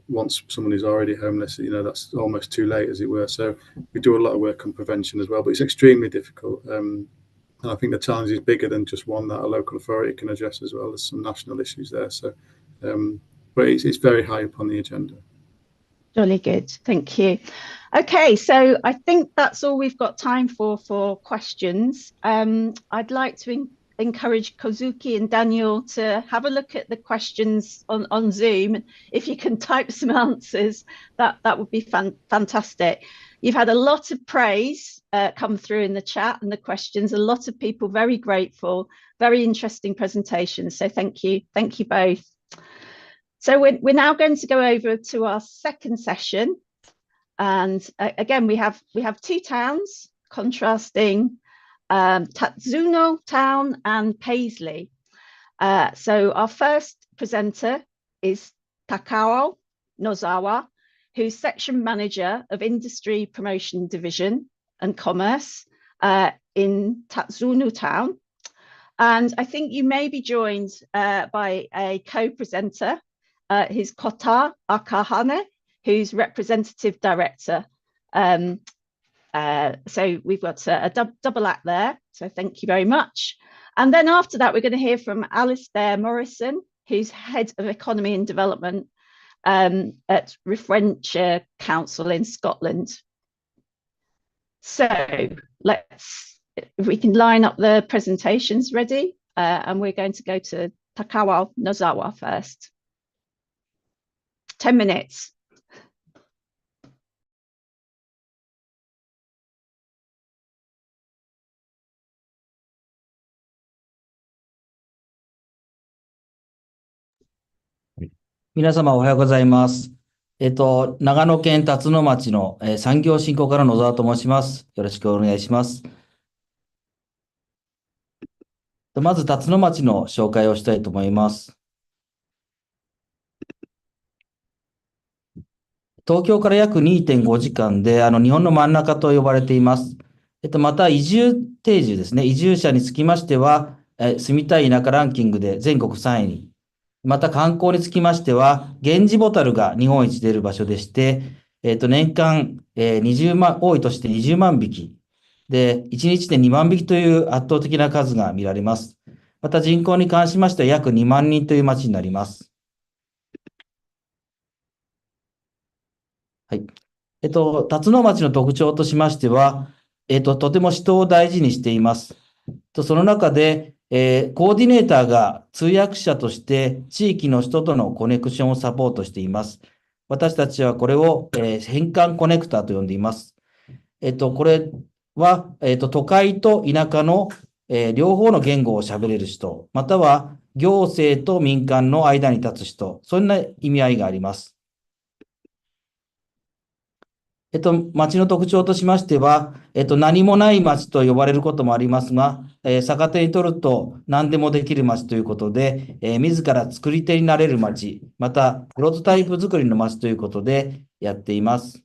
once someone is already homeless, that's almost too late, as it were. So we do a lot of work on prevention as well, but it's extremely difficult. And I think the challenge is bigger than just one that a local authority can address as well. There's some national issues there. So, but it's very high up on the agenda. Jolly good. Thank you. Okay, so I think that's all we've got time for questions. I'd like to encourage Kozuki and Daniel to have a look at the questions on Zoom. If you can type some answers, that would be fantastic. You've had a lot of praise come through in the chat and the questions. A lot of people very grateful, very interesting presentations. So thank you both. So we're now going to go over to our second session. And again, we have two towns contrasting Tatsuno town and Paisley. So our first presenter is Takao Nozawa, who's section manager of Industry Promotion Division and Commerce in Tatsuno town. And I think you may be joined by a co-presenter, who's Kota Akahane, who's representative director. So we've got a double act there. So thank you very much. And then after that, we're going to hear from Alistair Morrison, who's head of economy and development at Renfrewshire Council in Scotland. So if we can line up the presentations ready, and we're going to go to Takao Nozawa first. 10 minutes.皆様おはようございます。長野県辰野町の産業振興課の野沢と申します。よろしくお願いします。まず辰野町の紹介をしたいと思います。東京から約 2.5 時間で日本の真ん中と呼ばれています。また移住定住ですね。移住者につきましては、住みたい田舎ランキングで全国3位に。また観光につきましては、ゲンジボタルが日本一出る場所でして、年間、20万、多いとして20万匹。で、1日で2万匹という圧倒的な数が見られます。また人口に関しましては約2万人という町になります。はい。辰野町の特徴としましては、とても人を大事にしています。その中で、コーディネーターが通訳者として地域の人とのコネクションをサポートしています。私たちはこれを、変換コネクターと呼んでいます。これは、都会と田舎の、両方の言語を喋れる人、または行政と民間の間に立つ人、そんな意味合いがあります。町の特徴としましては、何もない町と呼ばれることもありますが、逆手に取ると何でもできる町ということで、自ら作り手になれる町、また、プロトタイプ作りの町ということでやっています。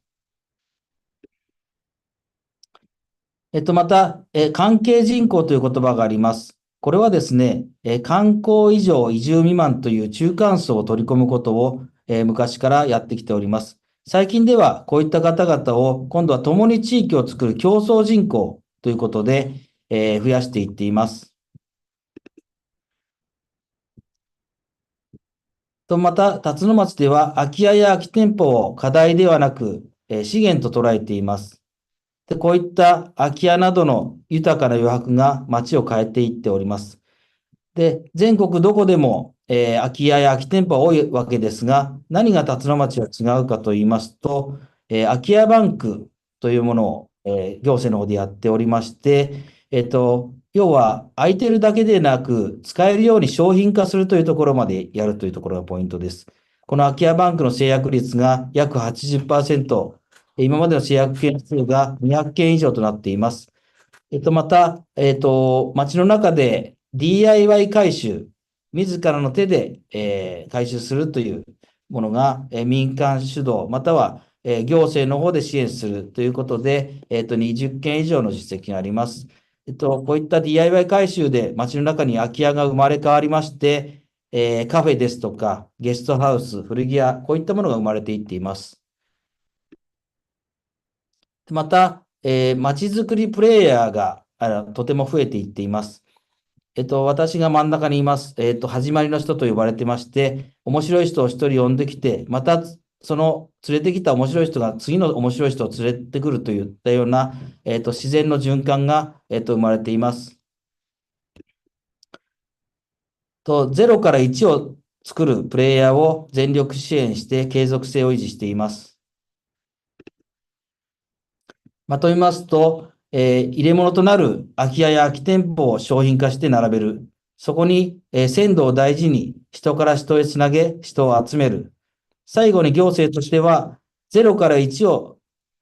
また、関係人口という言葉があります。これはですね、観光以上移住未満という中間層を取り込むことを、昔からやってきております。最近ではこういった方々を今度は共に地域を作る共創人口ということで、増やしていっています。また、辰野町では空き家や空き店舗を課題ではなく、資源と捉えています。で、こういった空き家などの豊かな余白が町を変えていっております。で、全国どこでも、空き家や空き店舗は多いわけですが、何が辰野町は違うかと言いますと、空き家バンクというものを、行政の方でやっておりまして、要は空いてるだけでなく、使えるように商品化するというところまでやるというところがポイントです。この空き家バンクの制約率が約 80%、今までの制約件数が200件以上となっています。また、町の中で DIY 改修、自らの手で、改修するというものが、民間主導、または、行政の方で支援するということで、20件以上の実績があります。こういった DIY 改修で町の中に空き家が生まれ変わりまして、カフェですとか、ゲストハウス、古着屋、こういったものが生まれていっています。また、まちづくりプレイヤーがとても増えていっています。私が真ん中にいます。始まりの人と呼ばれてまして、面白い人を一人呼んできて、また、その連れてきた面白い人が次の面白い人を連れてくるといったような、自然の循環が、生まれています。0から1を作るプレイヤーを全力支援して継続性を維持しています。まとめますと、入れ物となる空き家や空き店舗を商品化して並べる。そこに、鮮度を大事に人から人へつなげ、人を集める。最後に行政としては、0から1を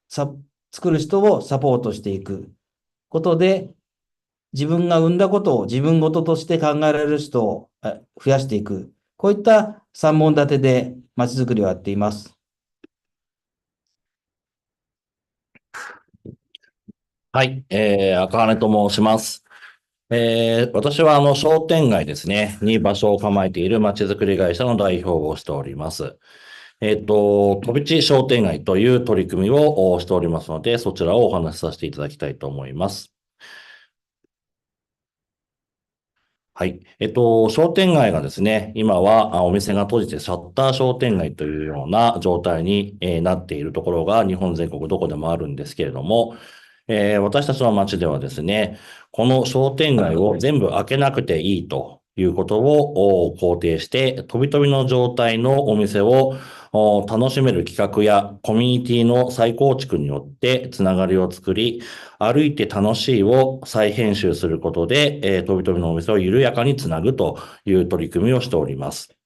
作る人をサポートしていくことで、自分が生んだことを自分ごととして考えられる人を増やしていく。こういった3本立てでまちづくりをやっています。はい、赤羽と申します。私は商店街ですね、に場所を構えているまちづくり会社の代表をしております。飛び地商店街という取り組みをしておりますので、そちらをお話しさせていただきたいと思います。はい。商店街がですね、今はお店が閉じてシャッター商店街というような状態になっているところが日本全国どこでもあるんですけれども、私たちの町ではですね、この商店街を全部開けなくていいということを肯定して、飛び飛びの状態のお店を楽しめる企画やコミュニティの再構築によってつながりを作り、歩いて楽しいを再編集することで、飛び飛びのお店を緩やかにつなぐという取り組みをしております。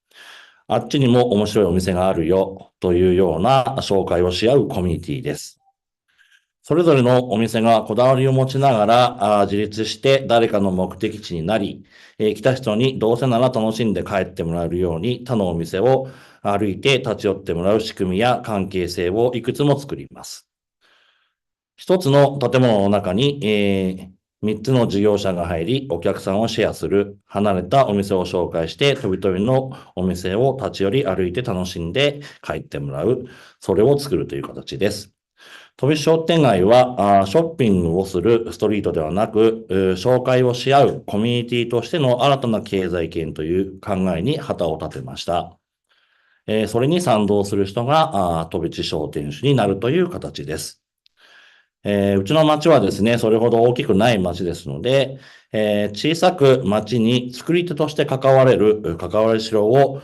あっちにも面白いお店があるよというような紹介をし合うコミュニティです。それぞれのお店がこだわりを持ちながら自立して誰かの目的地になり、来た人にどうせなら楽しんで帰ってもらえるように他のお店を歩いて立ち寄ってもらう仕組みや関係性をいくつも作ります。一つの建物の中に、3つの事業者が入り、お客さんをシェアする、離れたお店を紹介して、飛び飛びのお店を立ち寄り歩いて楽しんで帰ってもらう、それを作るという形です。飛び商店街はショッピングをするストリートではなく、紹介をし合うコミュニティとしての新たな経済圏という考えに旗を立てました。それに賛同する人が飛び地商店主になるという形です。うちの町はですね、それほど大きくない町ですので、小さく町に作り手として関わりしろを、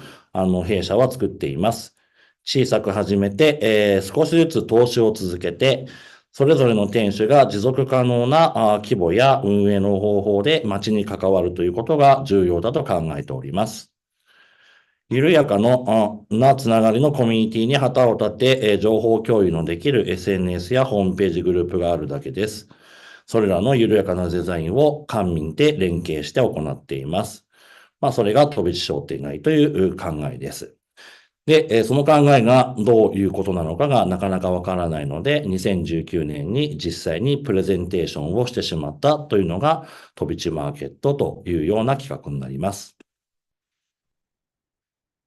弊社は作っています。小さく始めて、少しずつ投資を続けて、それぞれの店主が持続可能な規模や運営の方法で町に関わるということが重要だと考えております。緩やかなつながりのコミュニティに旗を立て、情報共有のできる SNS やホームページグループがあるだけです。それらの緩やかなデザインを官民で連携して行っています。それが飛び地商店街という考えです。で、その考えがどういうことなのかがなかなかわからないので、2019年に実際にプレゼンテーションをしてしまったというのが飛び地マーケットというような企画になります。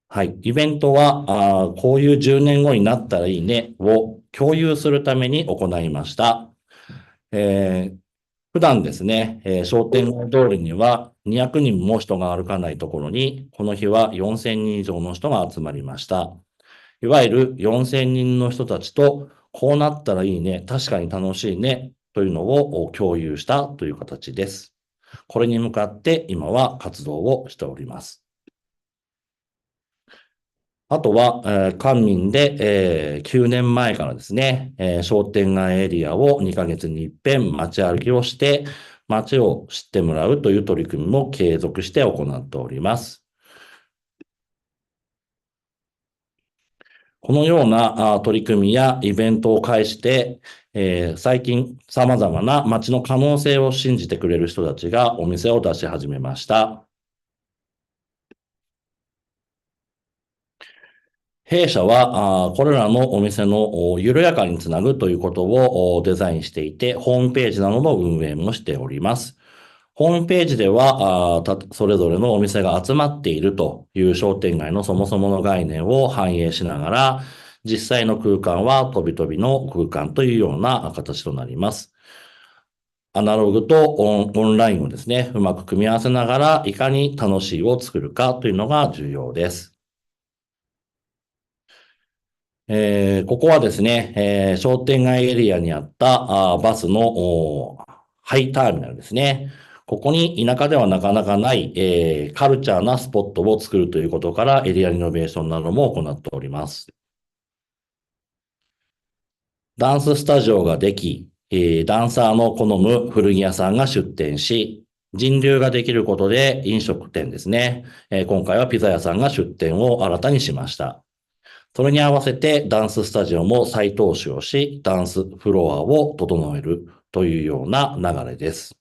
はい。イベントは、こういう10年後になったらいいねを共有するために行いました。普段ですね、商店街通りには200人も人が歩かないところに、この日は4000人以上の人が集まりました。いわゆる4000人の人たちと、こうなったらいいね、確かに楽しいね、というのを共有したという形です。これに向かって今は活動をしております。あとは、官民で、9年前からですね、商店街エリアを2ヶ月に一遍街歩きをして、街を知ってもらうという取り組みも継続して行っております。このような取り組みやイベントを介して、最近様々な街の可能性を信じてくれる人たちがお店を出し始めました。弊社は、これらのお店の緩やかにつなぐということをデザインしていて、ホームページなどの運営もしております。ホームページでは、それぞれのお店が集まっているという商店街のそもそもの概念を反映しながら、実際の空間は飛び飛びの空間というような形となります。アナログとオンラインをですね、うまく組み合わせながら、いかに楽しいを作るかというのが重要です。ここはですね、商店街エリアにあったバスのハイターミナルですね。ここに田舎ではなかなかない、カルチャーなスポットを作るということからエリアリノベーションなども行っております。ダンススタジオができ、ダンサーの好む古着屋さんが出店し、人流ができることで飲食店ですね。今回はピザ屋さんが出店を新たにしました。それに合わせてダンススタジオも再投資をし、ダンスフロアを整えるというような流れです。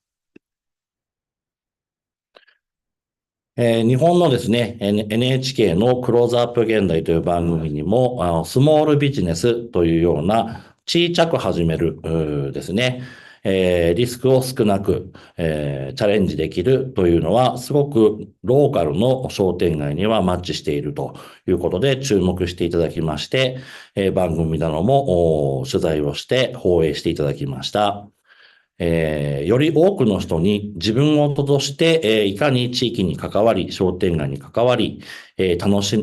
日本のですね、NHK のクローズアップ現代という番組にも、スモールビジネスというような小さく始めるですね、リスクを少なく、チャレンジできるというのは、すごくローカルの商店街にはマッチしているということで注目していただきまして、番組なども取材をして放映していただきました。より多くの人に自分をとして、いかに地域に関わり、商店街に関わり、楽し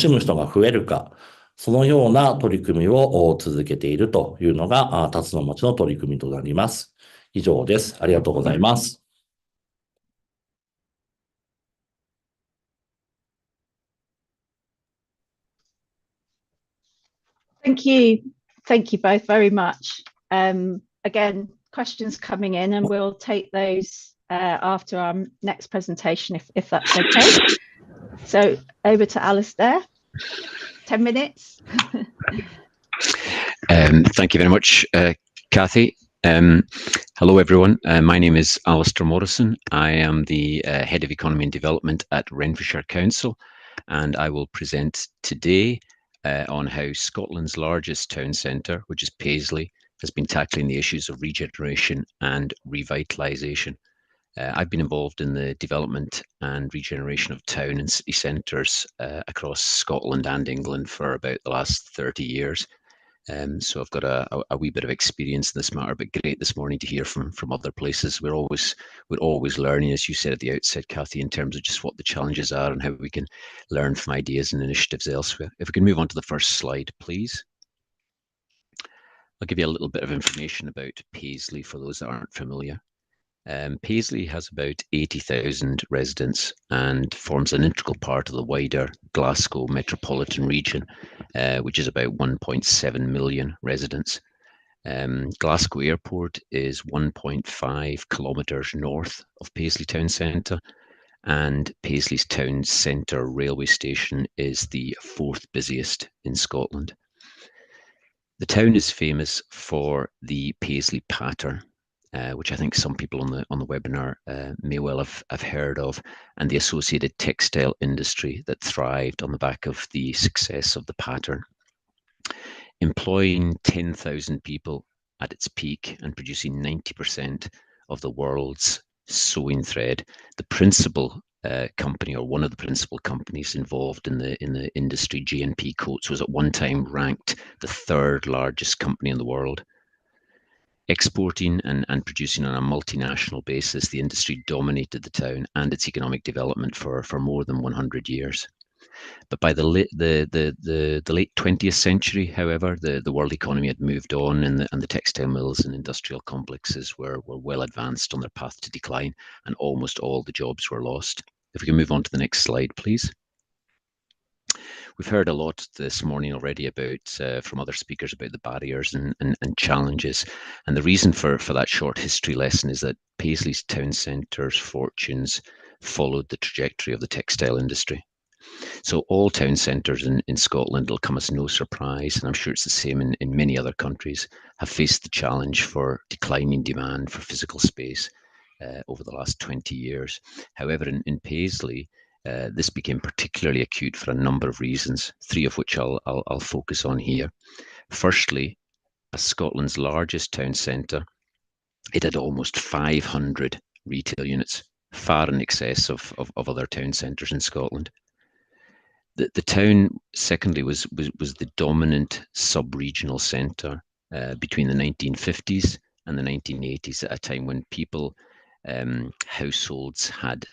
む人が増えるか、そのような取り組みを続けているというのが、辰野町の取り組みとなります。以上です。ありがとうございます。Thank you. Thank you both very much. Again, questions coming in, and we'll take those after our next presentation, if that's okay. So over to Alistair. 10 minutes. Thank you very much, Kathy. Hello, everyone. My name is Alistair Morrison. I am the Head of Economy and Development at Renfrewshire Council, and I will present today on how Scotland's largest town centre, which is Paisley, has been tackling the issues of regeneration and revitalisation. I've been involved in the development and regeneration of town and city centres across Scotland and England for about the last 30 years. So I've got a wee bit of experience in this matter, but great this morning to hear from other places. We're always learning, as you said at the outset, Kathy, in terms of just what the challenges are and how we can learn from ideas and initiatives elsewhere. If we can move on to the first slide, please. I'll give you a little bit of information about Paisley for those that aren't familiar. Paisley has about 80,000 residents and forms an integral part of the wider Glasgow metropolitan region, which is about 1.7 million residents. Glasgow Airport is 1.5 kilometres north of Paisley town centre, and Paisley's town centre railway station is the 4th busiest in Scotland. The town is famous for the Paisley pattern, which I think some people on the webinar may well have heard of, and the associated textile industry that thrived on the back of the success of the pattern. Employing 10,000 people at its peak and producing 90% of the world's sewing thread, the principal company, or one of the principal companies involved in the industry, J&P Coats, was at one time ranked the 3rd largest company in the world. Exporting and producing on a multinational basis, the industry dominated the town and its economic development for more than 100 years. But by the late 20th century, however, the world economy had moved on, and the textile mills and industrial complexes were well advanced on their path to decline, and almost all the jobs were lost. If we can move on to the next slide, please. We've heard a lot this morning already about from other speakers about the barriers and challenges. And the reason for that short history lesson is that Paisley's town centre's fortunes followed the trajectory of the textile industry. So all town centres in Scotland, it'll come as no surprise, and I'm sure it's the same in many other countries, have faced the challenge for declining demand for physical space over the last 20 years. However, in Paisley, this became particularly acute for a number of reasons, 3 of which I'll focus on here. Firstly, as Scotland's largest town centre, it had almost 500 retail units, far in excess of other town centres in Scotland. The town, secondly, was the dominant sub-regional centre between the 1950s and the 1980s, at a time when people, households had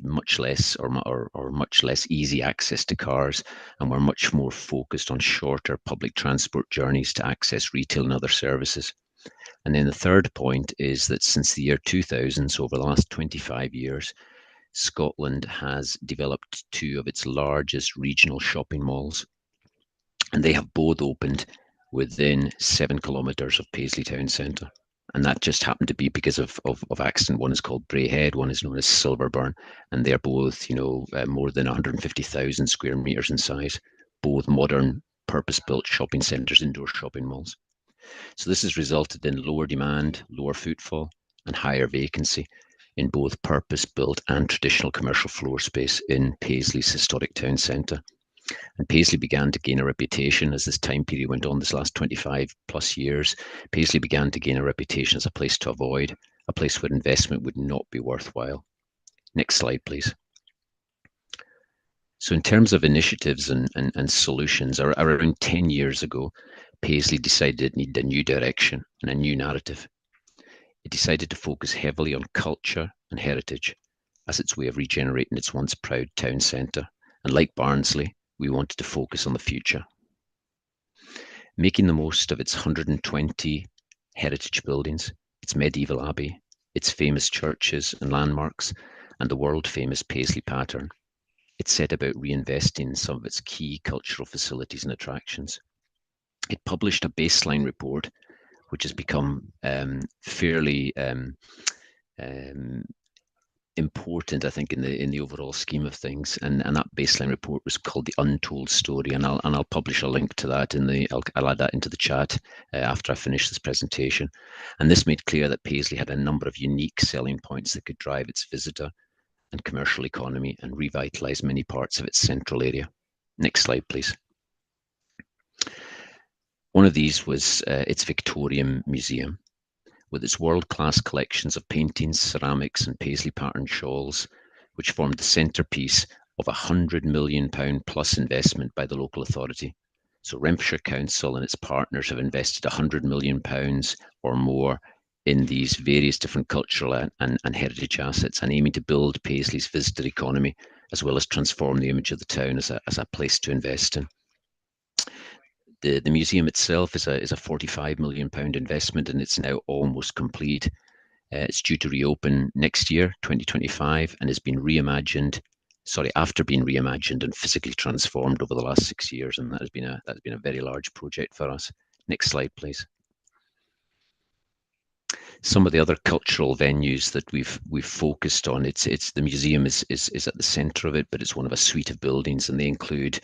much less or much less easy access to cars, and were much more focused on shorter public transport journeys to access retail and other services. And then the third point is that since the year 2000, so over the last 25 years, Scotland has developed 2 of its largest regional shopping malls, and they have both opened within 7 kilometres of Paisley town centre. And that just happened to be because of accident. One is called Braehead, one is known as Silverburn, and they're both, more than 150,000 square metres in size, both modern, purpose-built shopping centres, indoor shopping malls. So this has resulted in lower demand, lower footfall, and higher vacancy in both purpose-built and traditional commercial floor space in Paisley's historic town centre. And Paisley began to gain a reputation as this time period went on, this last 25 plus years. Paisley began to gain a reputation as a place to avoid, a place where investment would not be worthwhile. Next slide, please. So in terms of initiatives and solutions, around 10 years ago, Paisley decided it needed a new direction and a new narrative. It decided to focus heavily on culture and heritage as its way of regenerating its once proud town centre. And like Barnsley, we wanted to focus on the future. Making the most of its 120 heritage buildings, its medieval abbey, its famous churches and landmarks, and the world-famous Paisley pattern, it set about reinvesting in some of its key cultural facilities and attractions. It published a baseline report, which has become fairly important, I think, in the overall scheme of things. And that baseline report was called The Untold Story, and I'll publish a link to that I'll add that into the chat after I finish this presentation. And this made clear that Paisley had a number of unique selling points that could drive its visitor and commercial economy and revitalise many parts of its central area. Next slide, please. One of these was its Victorian Museum, with its world-class collections of paintings, ceramics and Paisley pattern shawls, which formed the centrepiece of a £100 million plus investment by the local authority. So Renfrewshire Council and its partners have invested £100 million or more in these various different cultural and heritage assets, and aiming to build Paisley's visitor economy, as well as transform the image of the town as a place to invest in. The museum itself is a £45 million investment, and it's now almost complete. It's due to reopen next year, 2025, and has been after being reimagined and physically transformed over the last 6 years, and that's been a very large project for us. Next slide, please. Some of the other cultural venues that we've focused on, the museum is at the centre of it, but it's one of a suite of buildings, and they include,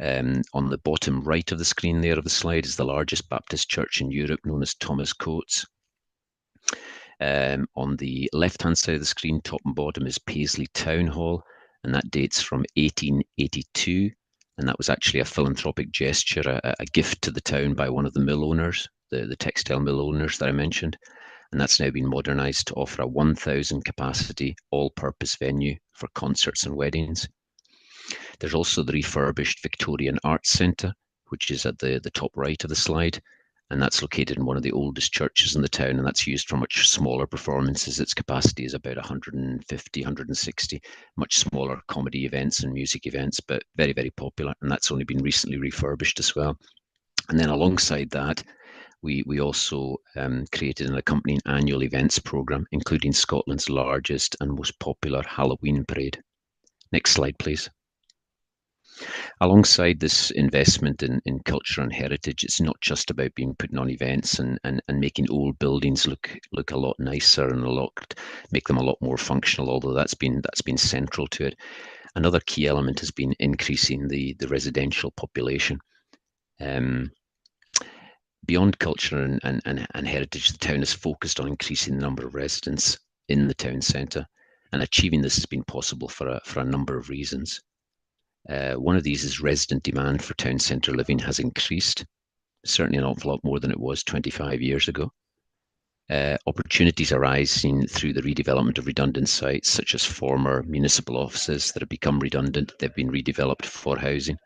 on the bottom right of the screen there of the slide, is the largest Baptist church in Europe, known as Thomas Coates. On the left-hand side of the screen, top and bottom, is Paisley Town Hall, and that dates from 1882, and that was actually a philanthropic gesture, a gift to the town by one of the mill owners, the textile mill owners that I mentioned, and that's now been modernised to offer a 1,000 capacity all-purpose venue for concerts and weddings. There's also the refurbished Victorian Arts Centre, which is at the top right of the slide, and that's located in one of the oldest churches in the town, and that's used for much smaller performances. Its capacity is about 150, 160, much smaller comedy events and music events, but very, very popular, and that's only been recently refurbished as well. And then alongside that, we also created an accompanying annual events programme, including Scotland's largest and most popular Halloween parade. Next slide, please. Alongside this investment in culture and heritage, it's not just about putting on events and making old buildings look a lot nicer and make them a lot more functional, although that's been central to it. Another key element has been increasing the residential population. Beyond culture and heritage, the town is focused on increasing the number of residents in the town centre, and achieving this has been possible for a number of reasons. One of these is resident demand for town centre living has increased, certainly an awful lot more than it was 25 years ago. Opportunities arising through the redevelopment of redundant sites, such as former municipal offices that have become redundant. They've been redeveloped for housing.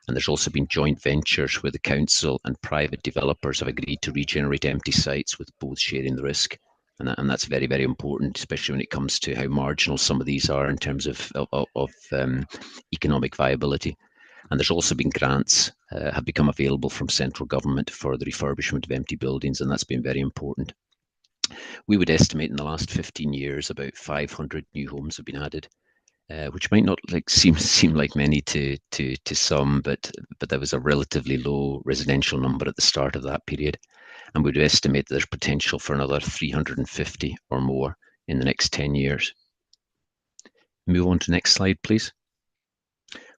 And there's also been joint ventures where the council and private developers have agreed to regenerate empty sites, with both sharing the risk. And that's very, very important, especially when it comes to how marginal some of these are in terms of economic viability. And there's also been grants have become available from central government for the refurbishment of empty buildings, and that's been very important. We would estimate in the last 15 years about 500 new homes have been added, which might not seem like many to some, but there was a relatively low residential number at the start of that period. And we'd estimate that there's potential for another 350 or more in the next 10 years. Move on to the next slide, please.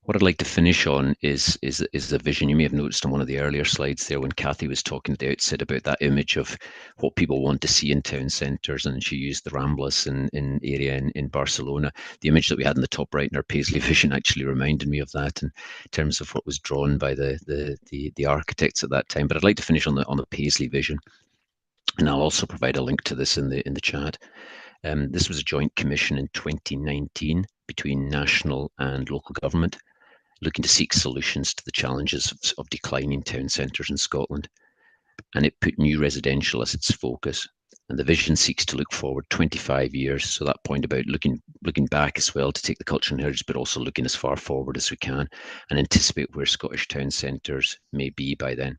What I'd like to finish on is the vision. You may have noticed on one of the earlier slides there when Kathy was talking at the outset about that image of what people want to see in town centres, and she used the Ramblas in area in Barcelona. The image that we had in the top right in our Paisley vision actually reminded me of that in terms of what was drawn by the architects at that time. But I'd like to finish on the Paisley vision, and I'll also provide a link to this in the chat. This was a joint commission in 2019 between national and local government, looking to seek solutions to the challenges of declining town centres in Scotland. And it put new residential as its focus. And the vision seeks to look forward 25 years. So that point about looking back as well to take the culture and heritage, but also looking as far forward as we can and anticipate where Scottish town centres may be by then.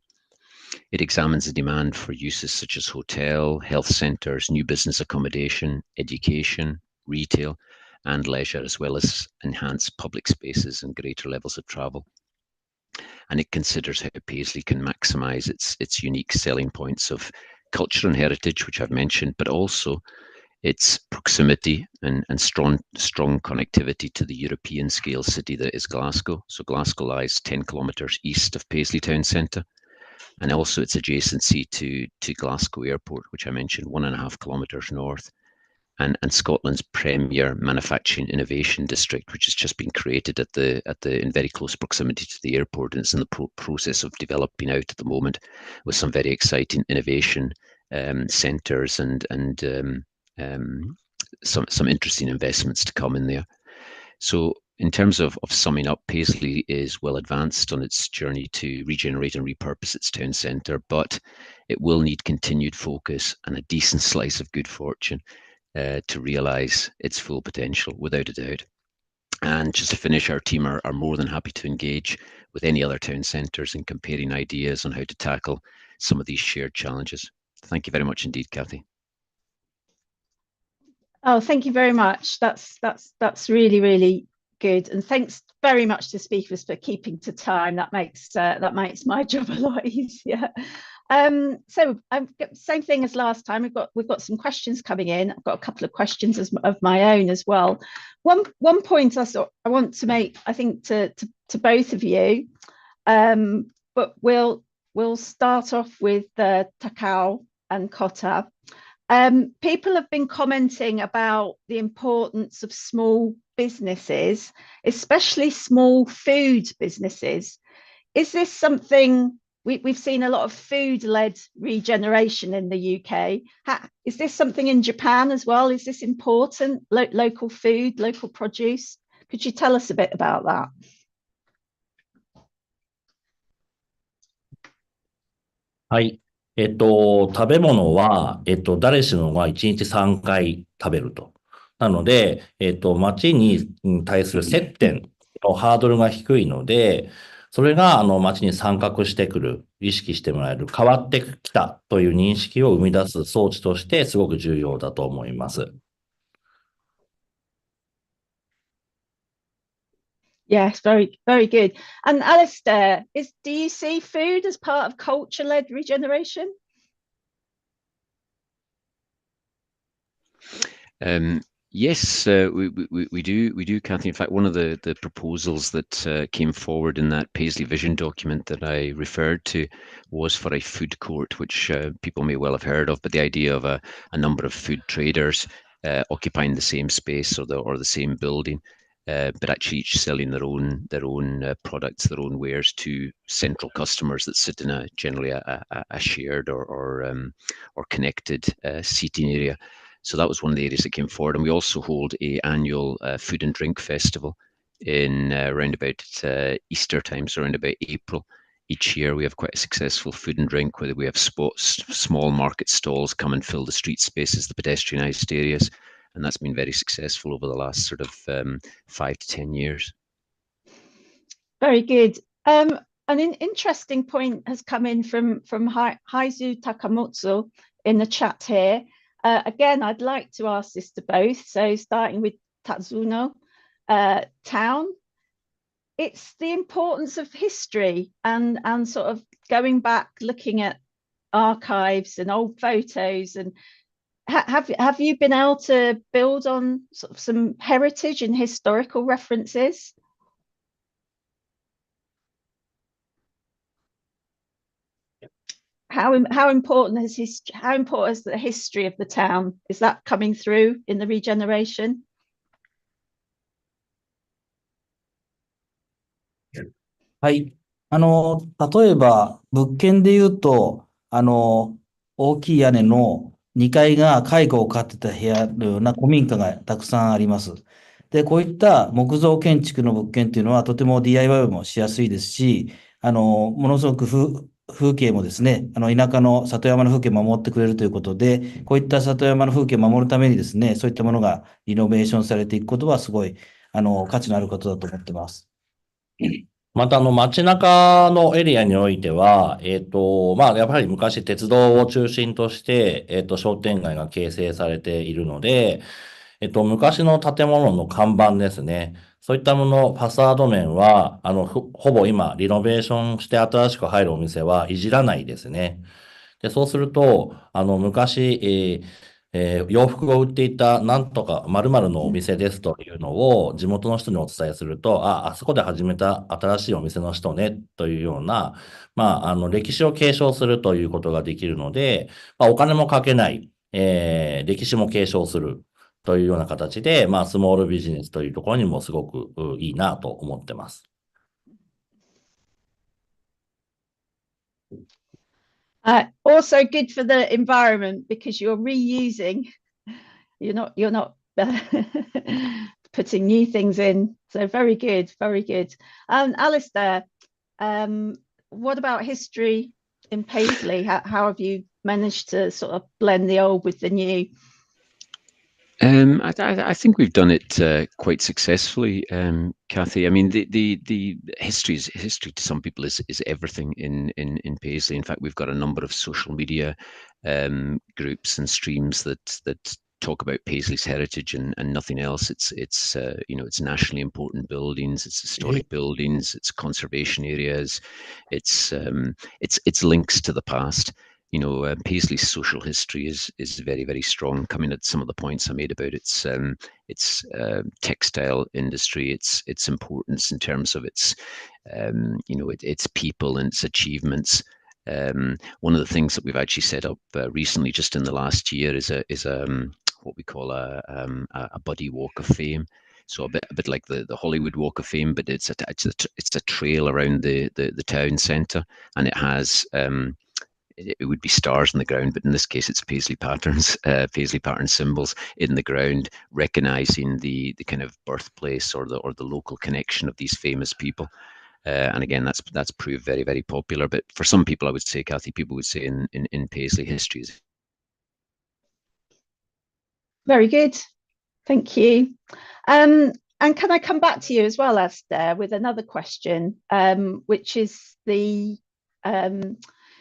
It examines the demand for uses such as hotel, health centres, new business accommodation, education, retail, and leisure, as well as enhanced public spaces and greater levels of travel. And it considers how Paisley can maximise its unique selling points of culture and heritage, which I've mentioned, but also its proximity and strong connectivity to the European scale city that is Glasgow. So Glasgow lies 10 kilometres east of Paisley town centre, and also its adjacency to Glasgow Airport, which I mentioned, 1.5 kilometres north. And Scotland's premier manufacturing innovation district, which has just been created in very close proximity to the airport, and it's in the process of developing out at the moment, with some very exciting innovation centres and some interesting investments to come in there. So in terms of summing up, Paisley is well advanced on its journey to regenerate and repurpose its town centre, but it will need continued focus and a decent slice of good fortune to realise its full potential, without a doubt. And just to finish, our team are more than happy to engage with any other town centres in comparing ideas on how to tackle some of these shared challenges. Thank you very much indeed, Kathy. Oh, thank you very much. That's really, really good. And thanks very much to speakers for keeping to time. That makes my job a lot easier. So I've got same thing as last time. We've got some questions coming in. I've got a couple of questions of my own as well. One point I want to make, I think, to both of you, but we'll start off with Takao and Kota. People have been commenting about the importance of small businesses, especially small food businesses. Is this something we've seen a lot of food-led regeneration in the UK? Is this something in Japan as well? Is this important? Local food, local produce? Could you tell us a bit about that?はい。食べ物は、誰しもが1日3回食べると。なので、町に対する接点のハードルが低いので、それが、町に参画してくる、意識してもらえる、変わってきたという認識を生み出す装置として、すごく重要だと思います。Yes, very, very good. And Alistair, do you see food as part of culture-led regeneration? Yes, we do, Kathy. In fact, one of the proposals that came forward in that Paisley Vision document that I referred to was for a food court, which people may well have heard of, but the idea of a number of food traders occupying the same space or the same building, but actually each selling their own products, their own wares to central customers that sit in generally a shared or connected seating area. So that was one of the areas that came forward. And we also hold an annual food and drink festival in around about Easter time, so around about April. Each year we have quite a successful food and drink, where we have small market stalls come and fill the street spaces, the pedestrianised areas. And that's been very successful over the last sort of 5 to 10 years. Very good. An interesting point has come in from Haizu Takamotsu in the chat here. Again, I'd like to ask this to both. So starting with Tatsuno town, it's the importance of history and sort of going back, looking at archives and old photos. And have you been able to build on sort of some heritage and historical references? How important is the history of the town? Is that coming through in the regeneration? はい。例えば、物件で言うと、大きい屋根の2階が蚕を飼ってた部屋のような古民家がたくさんあります。で、こういった木造建築の物件っていうのはとても DIY もしやすいですし、ものすごく風景もですね、田舎の里山の風景を守ってくれるということで、こういった里山の風景を守るためにですね、そういったものがリノベーションされていくことはすごい、価値のあることだと思ってます。また、街中のエリアにおいては、やっぱり昔鉄道を中心として、商店街が形成されているので、昔の建物の看板ですね。そういったもの、ファサード面は、ほぼ今、リノベーションして新しく入るお店はいじらないですね。で、そうすると、昔、洋服を売っていたなんとか〇〇のお店ですというのを地元の人にお伝えすると、あそこで始めた新しいお店の人ねというような、歴史を継承するということができるので、お金もかけない、歴史も継承するというような形で、スモールビジネスというところにもすごくいいなと思ってます。Also good for the environment because you're reusing. You're not putting new things in. So very good, very good. Alistair, what about history in Paisley? How have you managed to sort of blend the old with the new? I think we've done it quite successfully, Kathy. I mean, the history to some people is everything in Paisley. In fact, we've got a number of social media groups and streams that talk about Paisley's heritage and nothing else. It's you know, it's nationally important buildings, it's historic buildings, it's conservation areas, it's links to the past. You know, Paisley's social history is very, very strong. Coming at some of the points I made about its textile industry, its importance in terms of its you know, its people and its achievements. One of the things that we've actually set up recently, just in the last year, is what we call a buddy walk of fame. So a bit like the Hollywood Walk of Fame, but it's a trail around the town centre, and it has it would be stars in the ground, but in this case it's Paisley patterns, Paisley pattern symbols in the ground, recognizing the kind of birthplace or the local connection of these famous people. And again, that's proved very, very popular. But for some people, I would say, Kathy, people would say in Paisley history is very good. Thank you. And can I come back to you as well, Esther, with another question, which is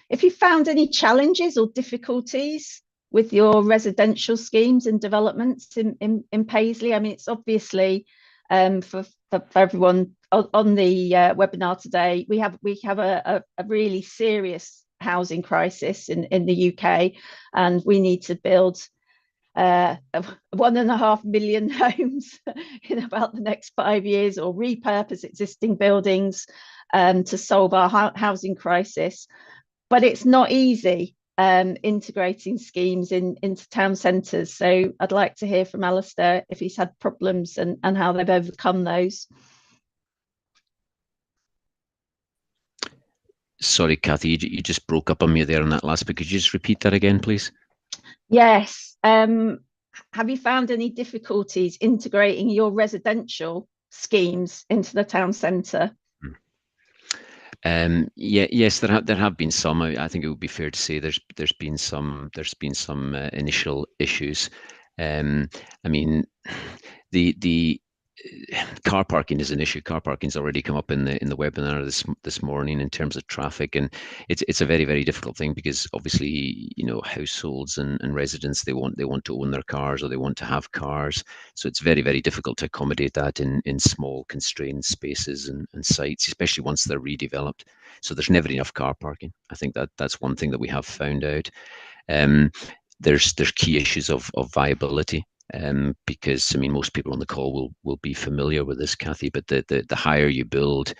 if you found any challenges or difficulties with your residential schemes and developments in Paisley? I mean, it's obviously for everyone on the webinar today, we have a really serious housing crisis in the UK, and we need to build 1.5 million homes in about the next 5 years, or repurpose existing buildings to solve our housing crisis. But it's not easy integrating schemes into town centres. So I'd like to hear from Alistair if he's had problems and how they've overcome those. Sorry, Kathy, you just broke up on me there on that last bit. Could you just repeat that again, please? Yes. Have you found any difficulties integrating your residential schemes into the town centre? Yes, there have been some. I think it would be fair to say there's been some initial issues. I mean, the car parking is an issue. Car parking's already come up in the webinar this morning in terms of traffic, and it's a very, very difficult thing, because obviously, you know, households and residents, they want to own their cars, or they want to have cars. So it's very, very difficult to accommodate that in small constrained spaces and sites, especially once they're redeveloped. So there's never enough car parking. I think that's one thing that we have found out. There's key issues of viability. Because I mean, most people on the call will be familiar with this, Kathy, but the higher you build,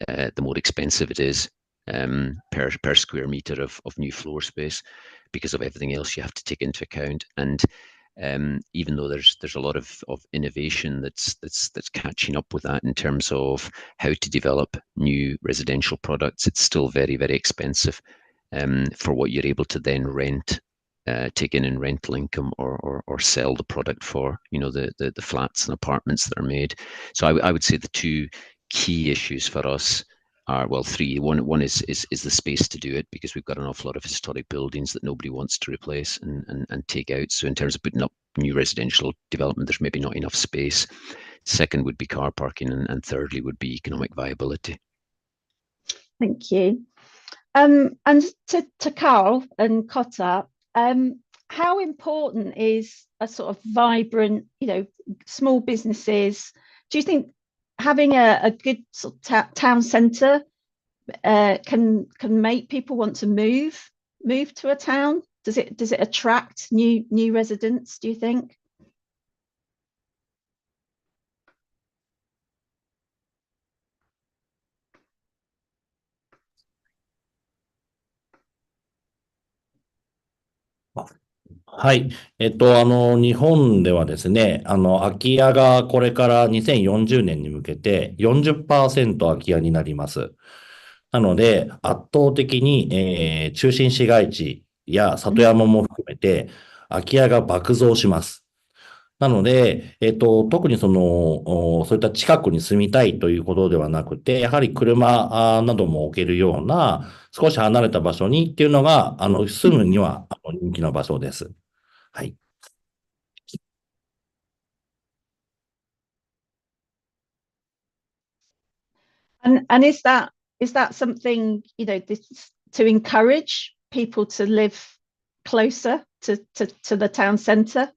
the more expensive it is per square meter of new floor space, because of everything else you have to take into account. And even though there's a lot of innovation that's catching up with that in terms of how to develop new residential products, it's still very, very expensive for what you're able to then rent. Take in rental income or sell the product for, you know, the flats and apartments that are made. So I would say the two key issues for us are, well, three. One is the space to do it, because we've got an awful lot of historic buildings that nobody wants to replace and take out. So in terms of putting up new residential development, there's maybe not enough space. Second would be car parking, and thirdly would be economic viability. Thank you. And to Carl and Cotta, how important is a sort of vibrant, you know, small businesses? Do you think having a good sort of town centre can make people want to move to a town? Does it attract new residents, do you think?はい。日本ではですね、空き家がこれから2040年に向けて40%空き家になります。なので、圧倒的に、中心市街地や里山も含めて、空き家が爆増します。なので、特にそういった近くに住みたいということではなくて、やはり車なども置けるような、少し離れた場所にっていうのが、住むには人気の場所です。はい。And is that something, to encourage people to live closer to the town centre?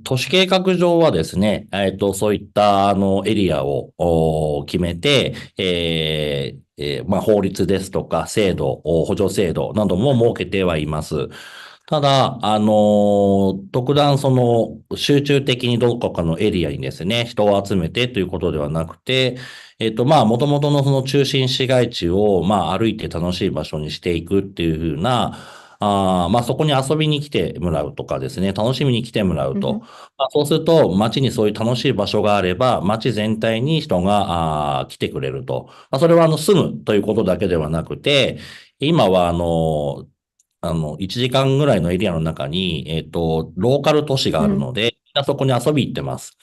都市計画上はですね、そういったエリアを決めて、法律ですとか制度、補助制度なども設けてはいます。ただ、特段集中的にどこかのエリアにですね、人を集めてということではなくて、もともとのその中心市街地を、歩いて楽しい場所にしていくっていうふうな、そこに遊びに来てもらうとかですね、楽しみに来てもらうと。そうすると、街にそういう楽しい場所があれば、街全体に人が来てくれると。それは住むということだけではなくて、今は1時間ぐらいのエリアの中に、ローカル都市があるので、みんなそこに遊び行ってます。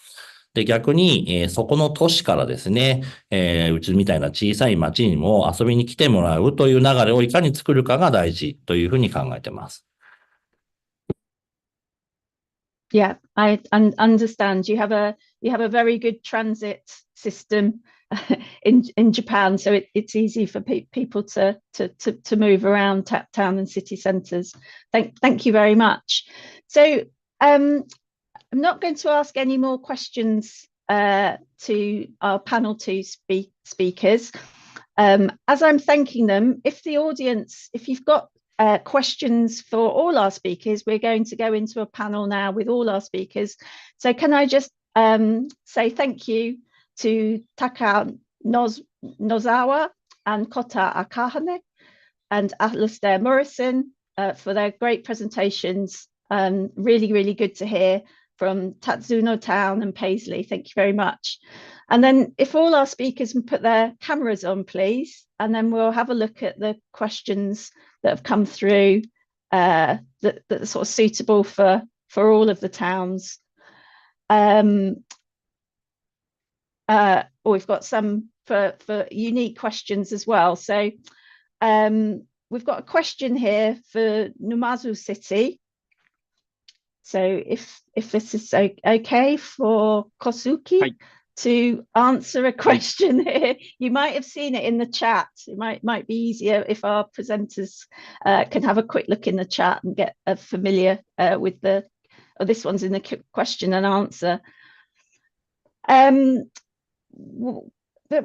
で、逆に、そこの都市からですね、うちみたいな小さい町にも遊びに来てもらうという流れをいかに作るかが大事というふうに考えてます。Yeah, I understand. You have a very good transit system in Japan, so it's easy for people to move around town and city centres. Thank you very much. So I'm not going to ask any more questions to our panel two speakers. As I'm thanking them, if you've got questions for all our speakers, we're going to go into a panel now with all our speakers. So can I just say thank you to Taka Nozawa and Kota Akahane and Alistair Morrison for their great presentations. Really, really good to hear from Tatsuno Town and Paisley. Thank you very much. And then if all our speakers can put their cameras on, please, and then we'll have a look at the questions that have come through that are sort of suitable for all of the towns. We've got some for unique questions as well. So we've got a question here for Numazu City. So if this is okay for Kosuki to answer a question here, you might have seen it in the chat. It might be easier if our presenters can have a quick look in the chat and get familiar with this one's in the question and answer.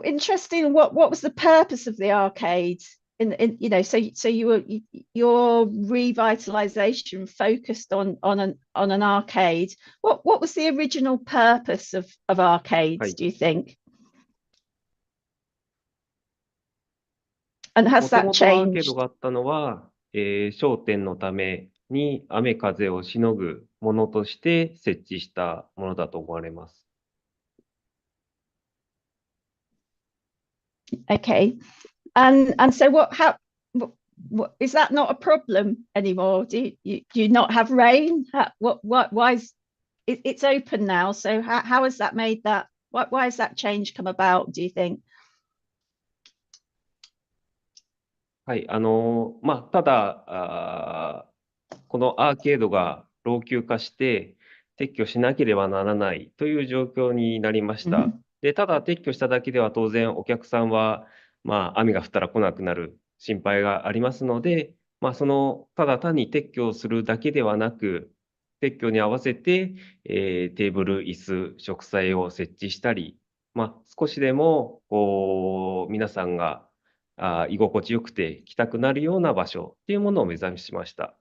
Interesting. What was the purpose of the arcade? So your revitalization focused on an arcade. What was the original purpose of arcades, do you think? And has that changed? アーケードがあったのは、商店のために雨風をしのぐものとして設置したものだと思われます。Okay. And so what is that not a problem anymore? Do you not have rain? Why is it's open now? So how has that made that? Why has that change come about, do you think? はい、ただこのアーケードが老朽化して撤去しなければならないという状況になりました。で、ただ撤去しただけでは当然お客さんは雨が降ったら来なくなる心配がありますので、ただ単に撤去をするだけではなく、撤去に合わせて、テーブル、椅子、植栽を設置したり、少しでも皆さんが居心地よくて来たくなるような場所っていうものを目指しました。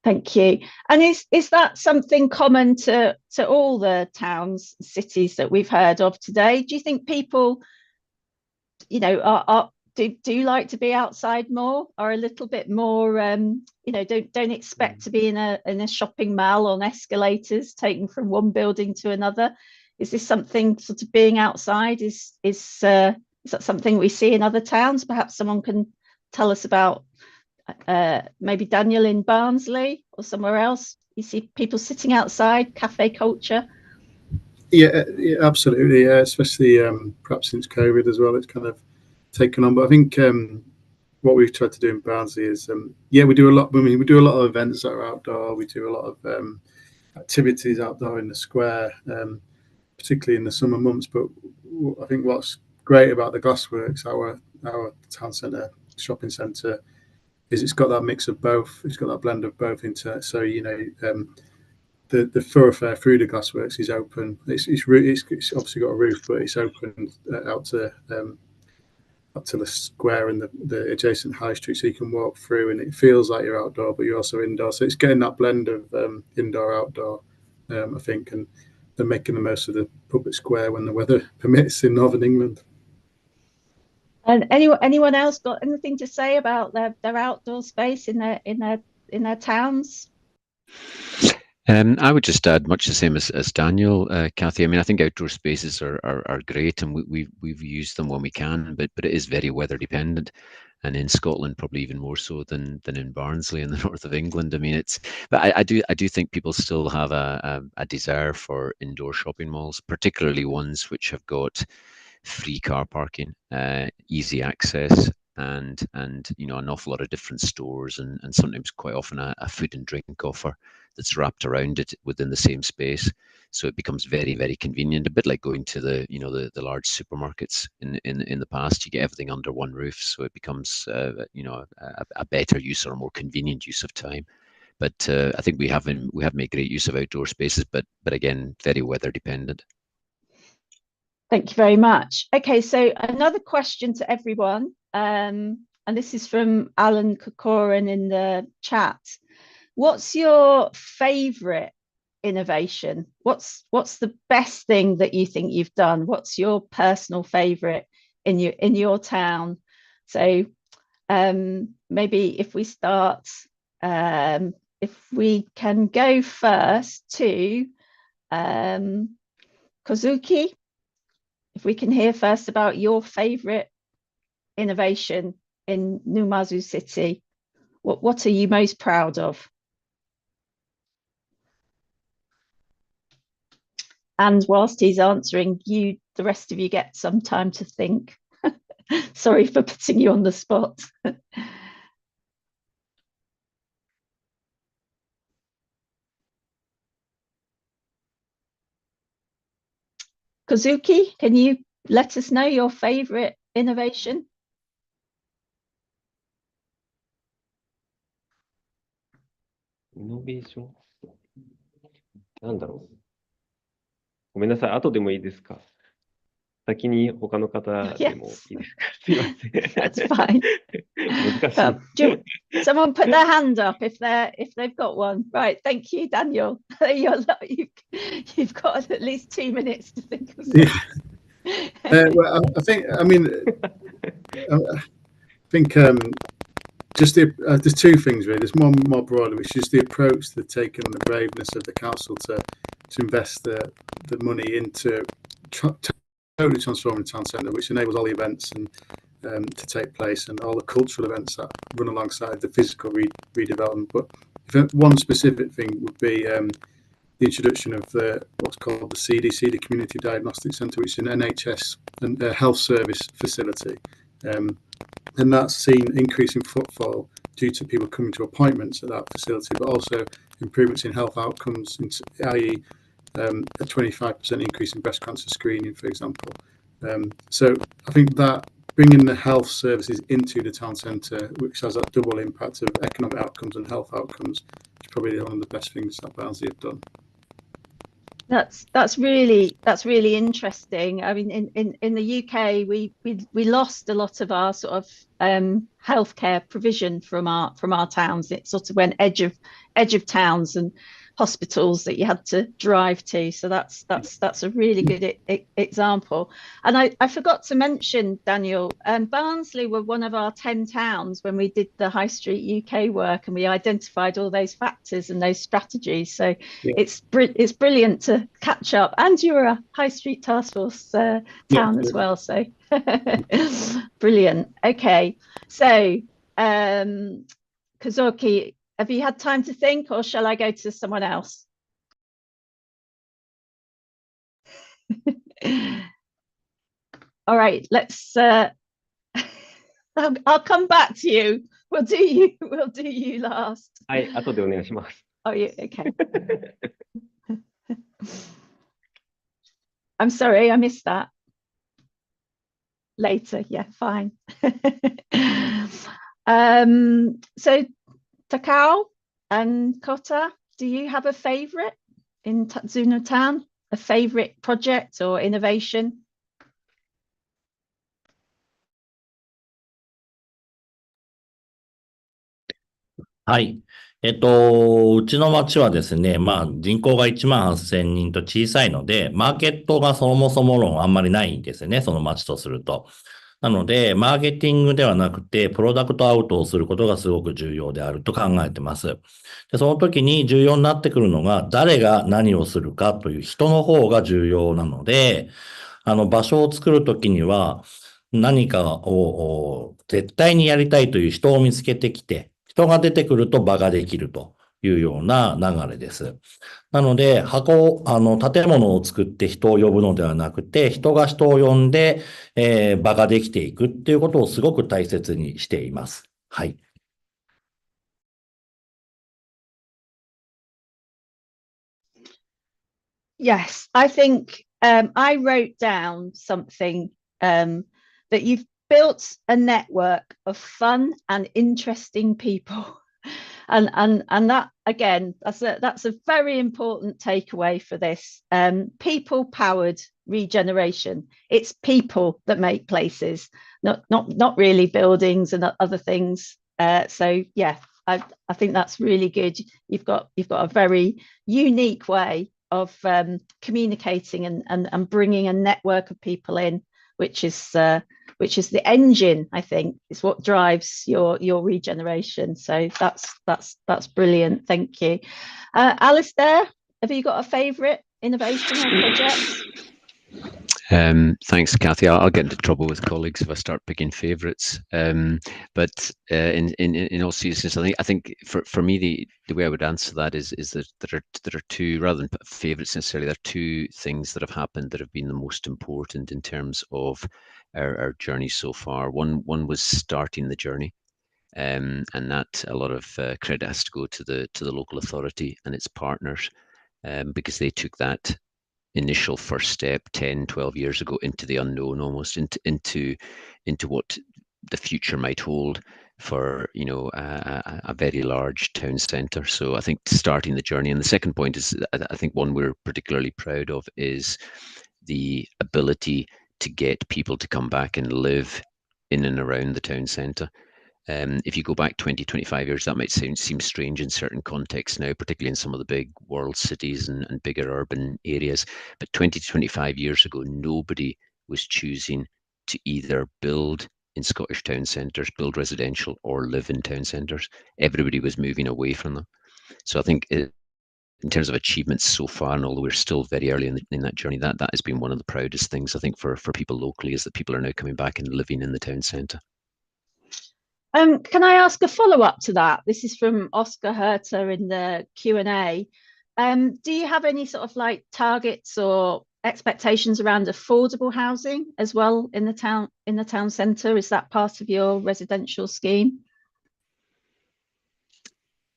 Thank you. And is that something common to all the towns, cities that we've heard of today? Do you think people, do like to be outside more, or a little bit more, don't expect to be in a shopping mall on escalators taken from one building to another? Is this something sort of being outside? Is that something we see in other towns? Perhaps someone can tell us about maybe Daniel in Barnsley or somewhere else. You see people sitting outside, cafe culture. Yeah, absolutely. Especially perhaps since COVID as well, it's kind of taken on. But I think what we've tried to do in Barnsley is, we do a lot. I mean, we do a lot of events that are outdoor. We do a lot of activities outdoor in the square, particularly in the summer months. But I think what's great about the Glassworks, our town centre shopping centre, is it's got that mix of both. It's got that blend of both into it. So the thoroughfare through the Glassworks is open. It's obviously got a roof, but it's open out to the square and the adjacent high street, so you can walk through, and it feels like you're outdoor, but you're also indoor. So it's getting that blend of indoor outdoor, I think, and they're making the most of the public square when the weather permits in Northern England. And anyone else got anything to say about their outdoor space in their towns? I would just add much the same as Daniel, Kathy. I mean, I think outdoor spaces are great, and we've used them when we can, but it is very weather dependent, and in Scotland probably even more so than in Barnsley in the north of England. I mean, but I do think people still have a desire for indoor shopping malls, particularly ones which have got free car parking, easy access, and an awful lot of different stores, and sometimes quite often a food and drink offer that's wrapped around it within the same space. So it becomes very, very convenient, a bit like going to the large supermarkets in the past. You get everything under one roof, so it becomes a better use or a more convenient use of time. But I think we have made great use of outdoor spaces, but again, very weather dependent. Thank you very much. Okay, so another question to everyone, and this is from Alan Kokoran in the chat. What's your favourite innovation? What's the best thing that you think you've done? What's your personal favourite in your town? So maybe if we start, if we can go first to Kozuki, if we can hear first about your favourite innovation in Numazu City. What are you most proud of? And whilst he's answering, the rest of you get some time to think. Sorry for putting you on the spot. Kozuki, can you let us know your favourite innovation? イノベーションなんだろう。ごめんなさい、後でもいいですか。先に他の方でもいいですか。すいません。That's fine. 難しい。Someone put their hand up if they've got one. Right, thank you, Daniel. You've got at least 2 minutes to think of something. Well, I think just there's two things really. There's one more broader, which is the approach they've taken and the braveness of the council to invest the money into totally transforming the town centre, which enables all the events and to take place and all the cultural events that run alongside the physical redevelopment. But if one specific thing would be the introduction of what's called the CDC, the Community Diagnostic Centre, which is an NHS and health service facility. And that's seen increasing footfall due to people coming to appointments at that facility, but also improvements in health outcomes, i.e. A 25% increase in breast cancer screening, for example. So I think that bringing the health services into the town centre, which has that double impact of economic outcomes and health outcomes, is probably one of the best things that Barnsley have done. That's really interesting. I mean, in the UK, we lost a lot of our sort of healthcare provision from our towns. It sort of went edge of towns, and hospitals that you had to drive to. So that's a really good example. And I forgot to mention, Daniel, Barnsley were one of our 10 towns when we did the High Street UK work, and we identified all those factors and those strategies. So it's brilliant to catch up. And you're a High Street Task Force town as well. So brilliant. Okay, so Kazuki, have you had time to think, or shall I go to someone else? All right, let's I'll come back to you. We'll do you last. はい、後でお願いします。Oh, yeah, okay. I'm sorry, I missed that. Later, yeah, fine. So Takao and Kota, do you have a favorite in Tatsuno Town? A favorite project or innovation? はい。うちの町はですね、人口が1万8000人と小さいので、マーケットがそもそも論あんまりないんですね、その町とすると。なので、マーケティングではなくて、プロダクトアウトをすることがすごく重要であると考えてます。で、その時に重要になってくるのが、誰が何をするかという人の方が重要なので、場所を作る時には、何かを絶対にやりたいという人を見つけてきて、人が出てくると場ができるというような流れです。なので、建物を作って人を呼ぶのではなくて、人が人を呼んで、場ができていくっていうことをすごく大切にしています。はい。Yes, I think I wrote down something that you've built a network of fun and interesting people. And that, again, that's a very important takeaway for this. People-powered regeneration. It's people that make places, not really buildings and other things. So yeah, I think that's really good. You've got a very unique way of communicating and bringing a network of people in, which is the engine, I think, is what drives your regeneration. So that's brilliant. Thank you. Alistair, have you got a favourite innovation or project? Thanks, Kathy. I'll get into trouble with colleagues if I start picking favourites. But in all seriousness, I think for me the way I would answer that is that there are two, rather than favourites necessarily, there are two things that have happened that have been the most important in terms of our journey so far. One was starting the journey, and that a lot of credit has to go to the local authority and its partners, because they took that initial first step 10, 12 years ago into the unknown, almost into what the future might hold for a very large town centre. So I think starting the journey. And the second point is, I think one we're particularly proud of is the ability to get people to come back and live in and around the town centre. If you go back 20, 25 years, that might seem strange in certain contexts now, particularly in some of the big world cities and bigger urban areas. But 20 to 25 years ago, nobody was choosing to either build in Scottish town centres, build residential, or live in town centres. Everybody was moving away from them. So I think in terms of achievements so far, and although we're still very early in that journey, that has been one of the proudest things, I think, for people locally, is that people are now coming back and living in the town centre. Can I ask a follow-up to that? This is from Oscar Herter in the Q&A. Do you have any sort of like targets or expectations around affordable housing as well in the town centre? Is that part of your residential scheme?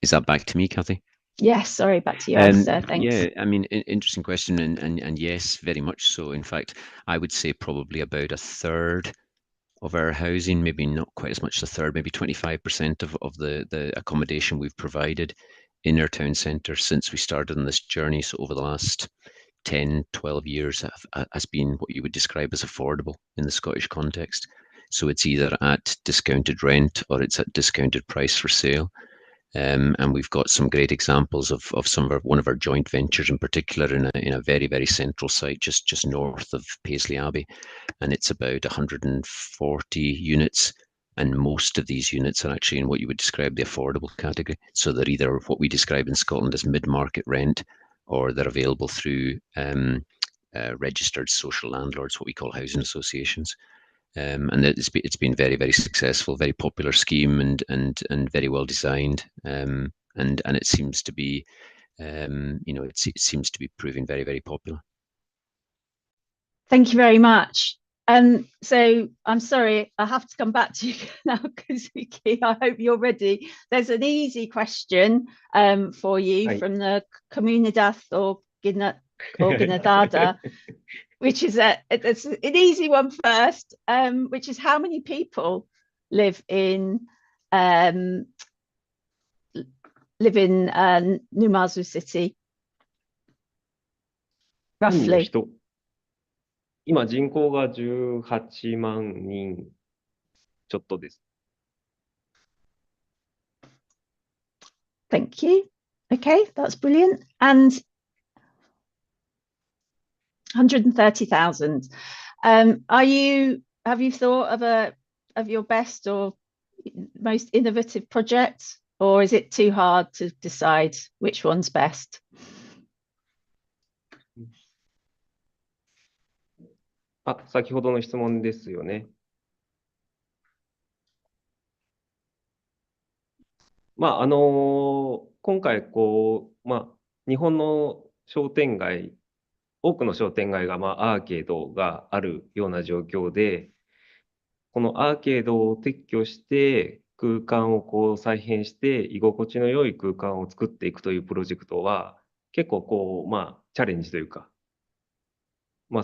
Is that back to me, Kathy? Yes, sorry, back to you, Alistair. Thanks. Yeah, I mean, interesting question, and yes, very much so. In fact, I would say probably about a third of our housing, maybe not quite as much as a third, maybe 25% of the accommodation we've provided in our town centre since we started on this journey, so over the last 10, 12 years, has been what you would describe as affordable in the Scottish context. So it's either at discounted rent or it's at discounted price for sale. And we've got some great examples of one of our joint ventures in particular in a very, very central site just north of Paisley Abbey, and it's about 140 units, and most of these units are actually in what you would describe the affordable category. So they're either what we describe in Scotland as mid-market rent, or they're available through registered social landlords, what we call housing associations. And it's been very, very successful, very popular scheme, and very well designed. And it seems to be, it seems to be proving very, very popular. Thank you very much. So I'm sorry, I have to come back to you now, Kazuki. I hope you're ready. There's an easy question for you from the Comunidad Organizada, which is it's an easy one first, which is how many people live in Numazu City, roughly. 今人口が18万人ちょっとです。Thank you. Okay, that's brilliant. And 130,000. Have you thought of your best or most innovative project, or is it too hard to decide which one's best? 先ほどの質問ですよね。今回日本の商店街、多くの商店街がアーケードがあるような状況で、このアーケードを撤去して空間を再編して居心地の良い空間を作っていくというプロジェクトは結構チャレンジというか、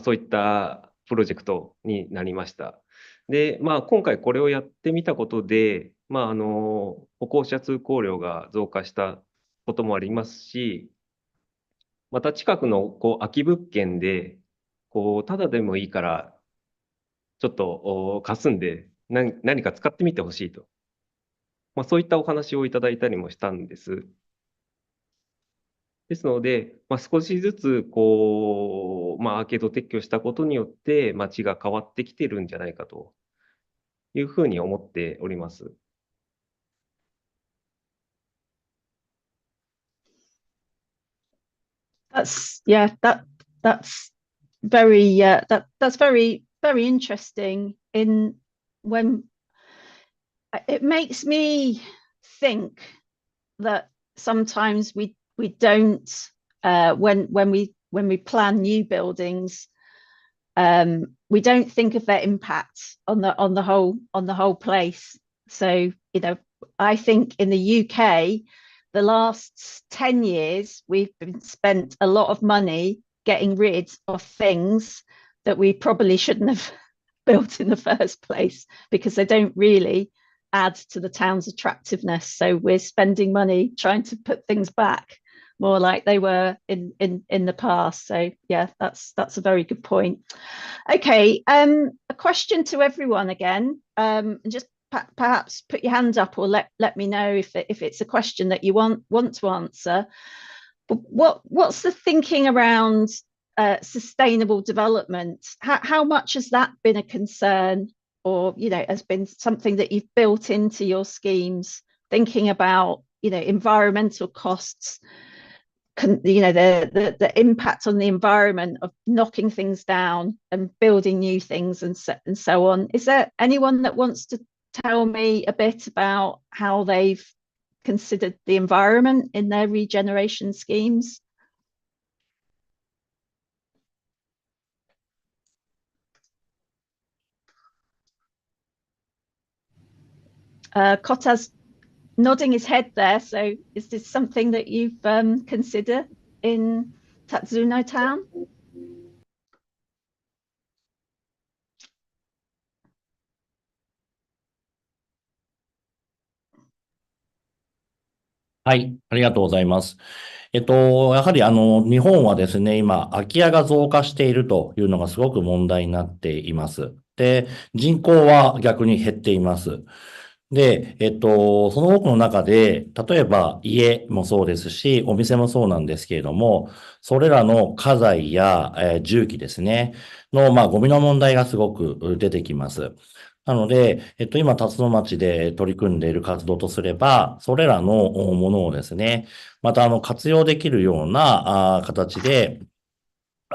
そういったプロジェクトになりました。で、今回これをやってみたことで、歩行者通行量が増加したこともありますし、また近くの空き物件でただでもいいからちょっと貸すんで何か使ってみてほしいと、そういったお話をいただいたりもしたんです。ですので、少しずつアーケード撤去したことによって街が変わってきてるんじゃないかというふうに思っております。That's very that's very interesting. When it makes me think that sometimes we don't when we plan new buildings, we don't think of their impact on the whole place. So I think in the UK, the last 10 years, we've spent a lot of money getting rid of things that we probably shouldn't have built in the first place because they don't really add to the town's attractiveness. So we're spending money trying to put things back more like they were in the past. So yeah, that's a very good point. Okay, a question to everyone again. Just perhaps put your hand up or let me know if it's a question that you want to answer. But what's the thinking around sustainable development? How much has that been a concern, or has been something that you've built into your schemes, thinking about environmental costs, the impact on the environment of knocking things down and building new things and so on? Is there anyone that wants to tell me a bit about how they've considered the environment in their regeneration schemes? Kota's nodding his head there. So is this something that you've considered in Tatsuno Town? はい、ありがとうございます。やはり日本はですね、今、空き家が増加しているというのがすごく問題になっています。で、人口は逆に減っています。で、その多くの中で、例えば家もそうですし、お店もそうなんですけれども、それらの家財や、重機ですね、の、ゴミの問題がすごく出てきます。なので、今、辰野町で取り組んでいる活動とすれば、それらのものをですね、また、活用できるような形で、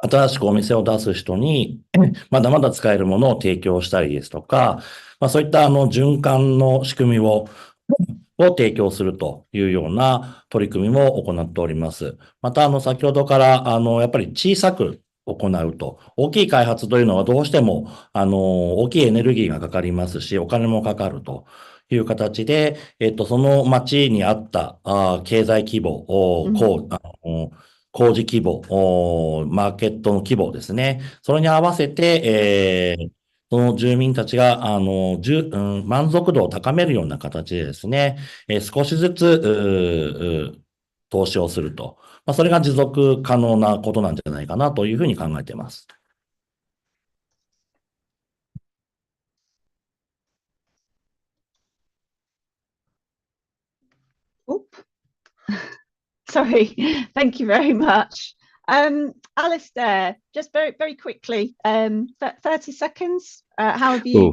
新しくお店を出す人に、まだまだ使えるものを提供したりですとか、そういった循環の仕組みを提供するというような取り組みも行っております。また、先ほどから、やっぱり小さく行うと。大きい開発というのはどうしても、大きいエネルギーがかかりますし、お金もかかるという形で、その町にあった経済規模、工事規模、マーケットの規模ですね。それに合わせて、その住民たちが、満足度を高めるような形でですね、少しずつ、投資をすると。それが持続可能なことなんじゃないかなというふうに考えています。Sorry, thank you very much. Alistair, just very quickly, 30 seconds. How have you?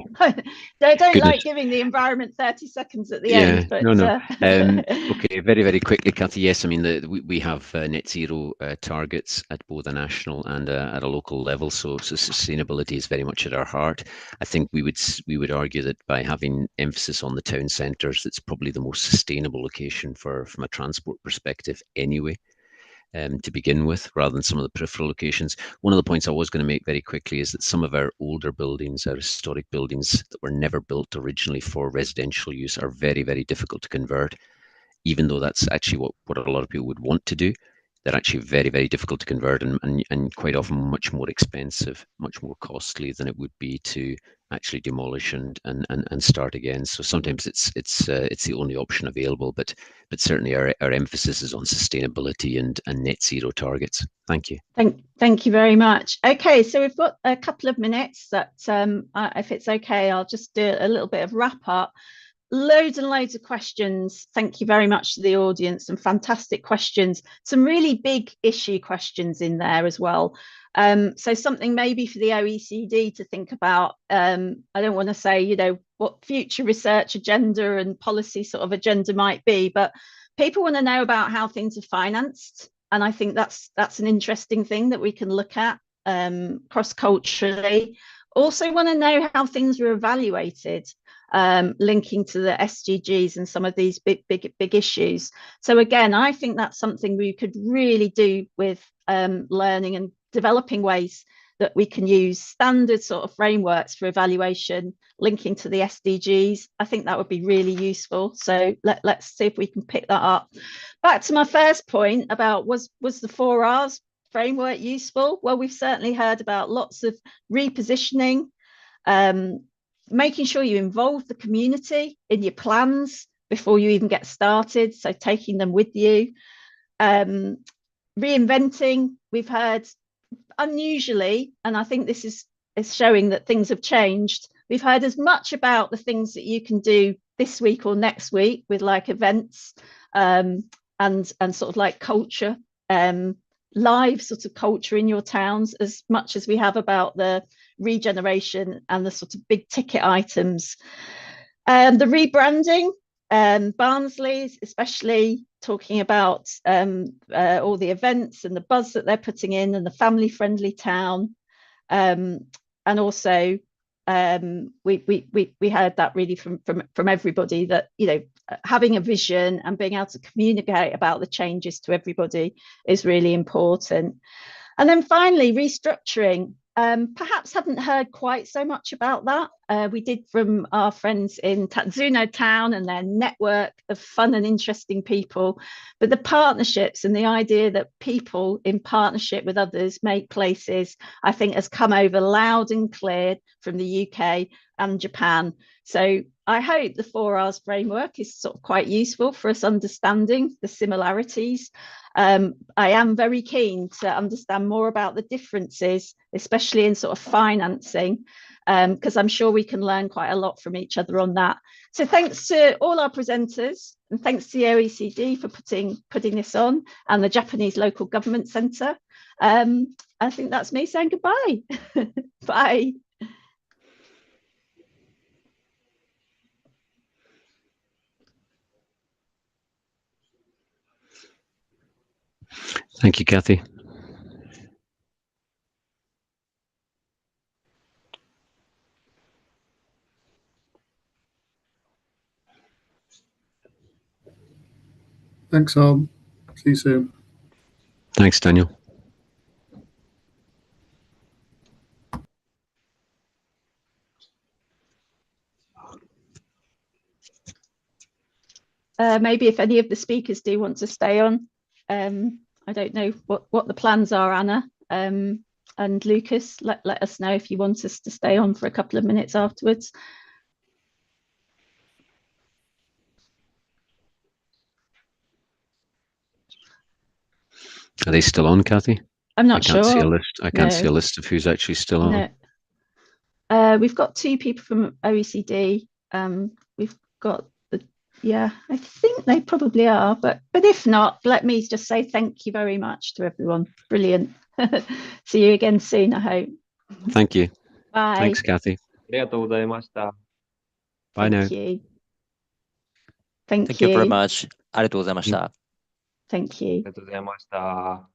Don't like giving the environment 30 seconds at the end, but no. Okay, very quickly, Kathy. Yes, I mean we have net zero targets at both a national and at a local level, so sustainability is very much at our heart. I think we would argue that by having emphasis on the town centres, it's probably the most sustainable location from a transport perspective anyway. To begin with, rather than some of the peripheral locations. One of the points I was going to make very quickly is that some of our older buildings, our historic buildings that were never built originally for residential use, are very difficult to convert, even though that's actually what a lot of people would want to do. They're actually very difficult to convert and quite often much more expensive, much more costly than it would be to actually demolish and start again. So sometimes it's the only option available, but certainly our emphasis is on sustainability and net zero targets. Thank you. Thank you very much. Okay, so we've got a couple of minutes that if it's okay, I'll just do a little bit of wrap up. Loads and loads of questions. Thank you very much to the audience. Some fantastic questions, some really big issue questions in there as well. So something maybe for the OECD to think about. I don't want to say, what future research agenda and policy sort of agenda might be, but people want to know about how things are financed. And I think that's an interesting thing that we can look at cross-culturally. Also want to know how things are evaluated. Linking to the SDGs and some of these big issues. So again, I think that's something we could really do with learning and developing ways that we can use standard sort of frameworks for evaluation, linking to the SDGs. I think that would be really useful. So let's see if we can pick that up. Back to my first point about was the 4Rs framework useful? Well, we've certainly heard about lots of repositioning, making sure you involve the community in your plans before you even get started, so taking them with you. Reinventing, we've heard unusually, and I think this is showing that things have changed. We've heard as much about the things that you can do this week or next week with like events and sort of like culture, live sort of culture in your towns, as much as we have about the regeneration and the sort of big ticket items. The rebranding, Barnsley's especially talking about all the events and the buzz that they're putting in, and the family friendly town. And also we heard that really from everybody, that having a vision and being able to communicate about the changes to everybody is really important. And then finally, restructuring. Perhaps haven't heard quite so much about that. We did from our friends in Tatsuno Town and their network of fun and interesting people, but the partnerships and the idea that people in partnership with others make places, I think has come over loud and clear from the UK and Japan. So I hope the 4Rs framework is sort of quite useful for us understanding the similarities. I am very keen to understand more about the differences, especially in sort of financing, because I'm sure we can learn quite a lot from each other on that. So thanks to all our presenters, and thanks to the OECD for putting this on, and the Japanese Local Government Centre. I think that's me saying goodbye. Bye. Thank you, Kathy. Thanks, all. See you soon. Thanks, Daniel. Maybe if any of the speakers do want to stay on, I don't know what the plans are, Anna and Lucas. Let us know if you want us to stay on for a couple of minutes afterwards. Are they still on, Kathy? I'm not sure. See a list. I can't see a list of who's actually still on. No. We've got 2 people from OECD. We've got yeah, I think they probably are, but if not, let me just say thank you very much to everyone. Brilliant. See you again soon, I hope. Thank you. Bye. Thanks, Kathy. ありがとうございました。 Bye now. Thank you. Thank Thank you very you. much. ありがとうございました。Thank あり you. がとうございました。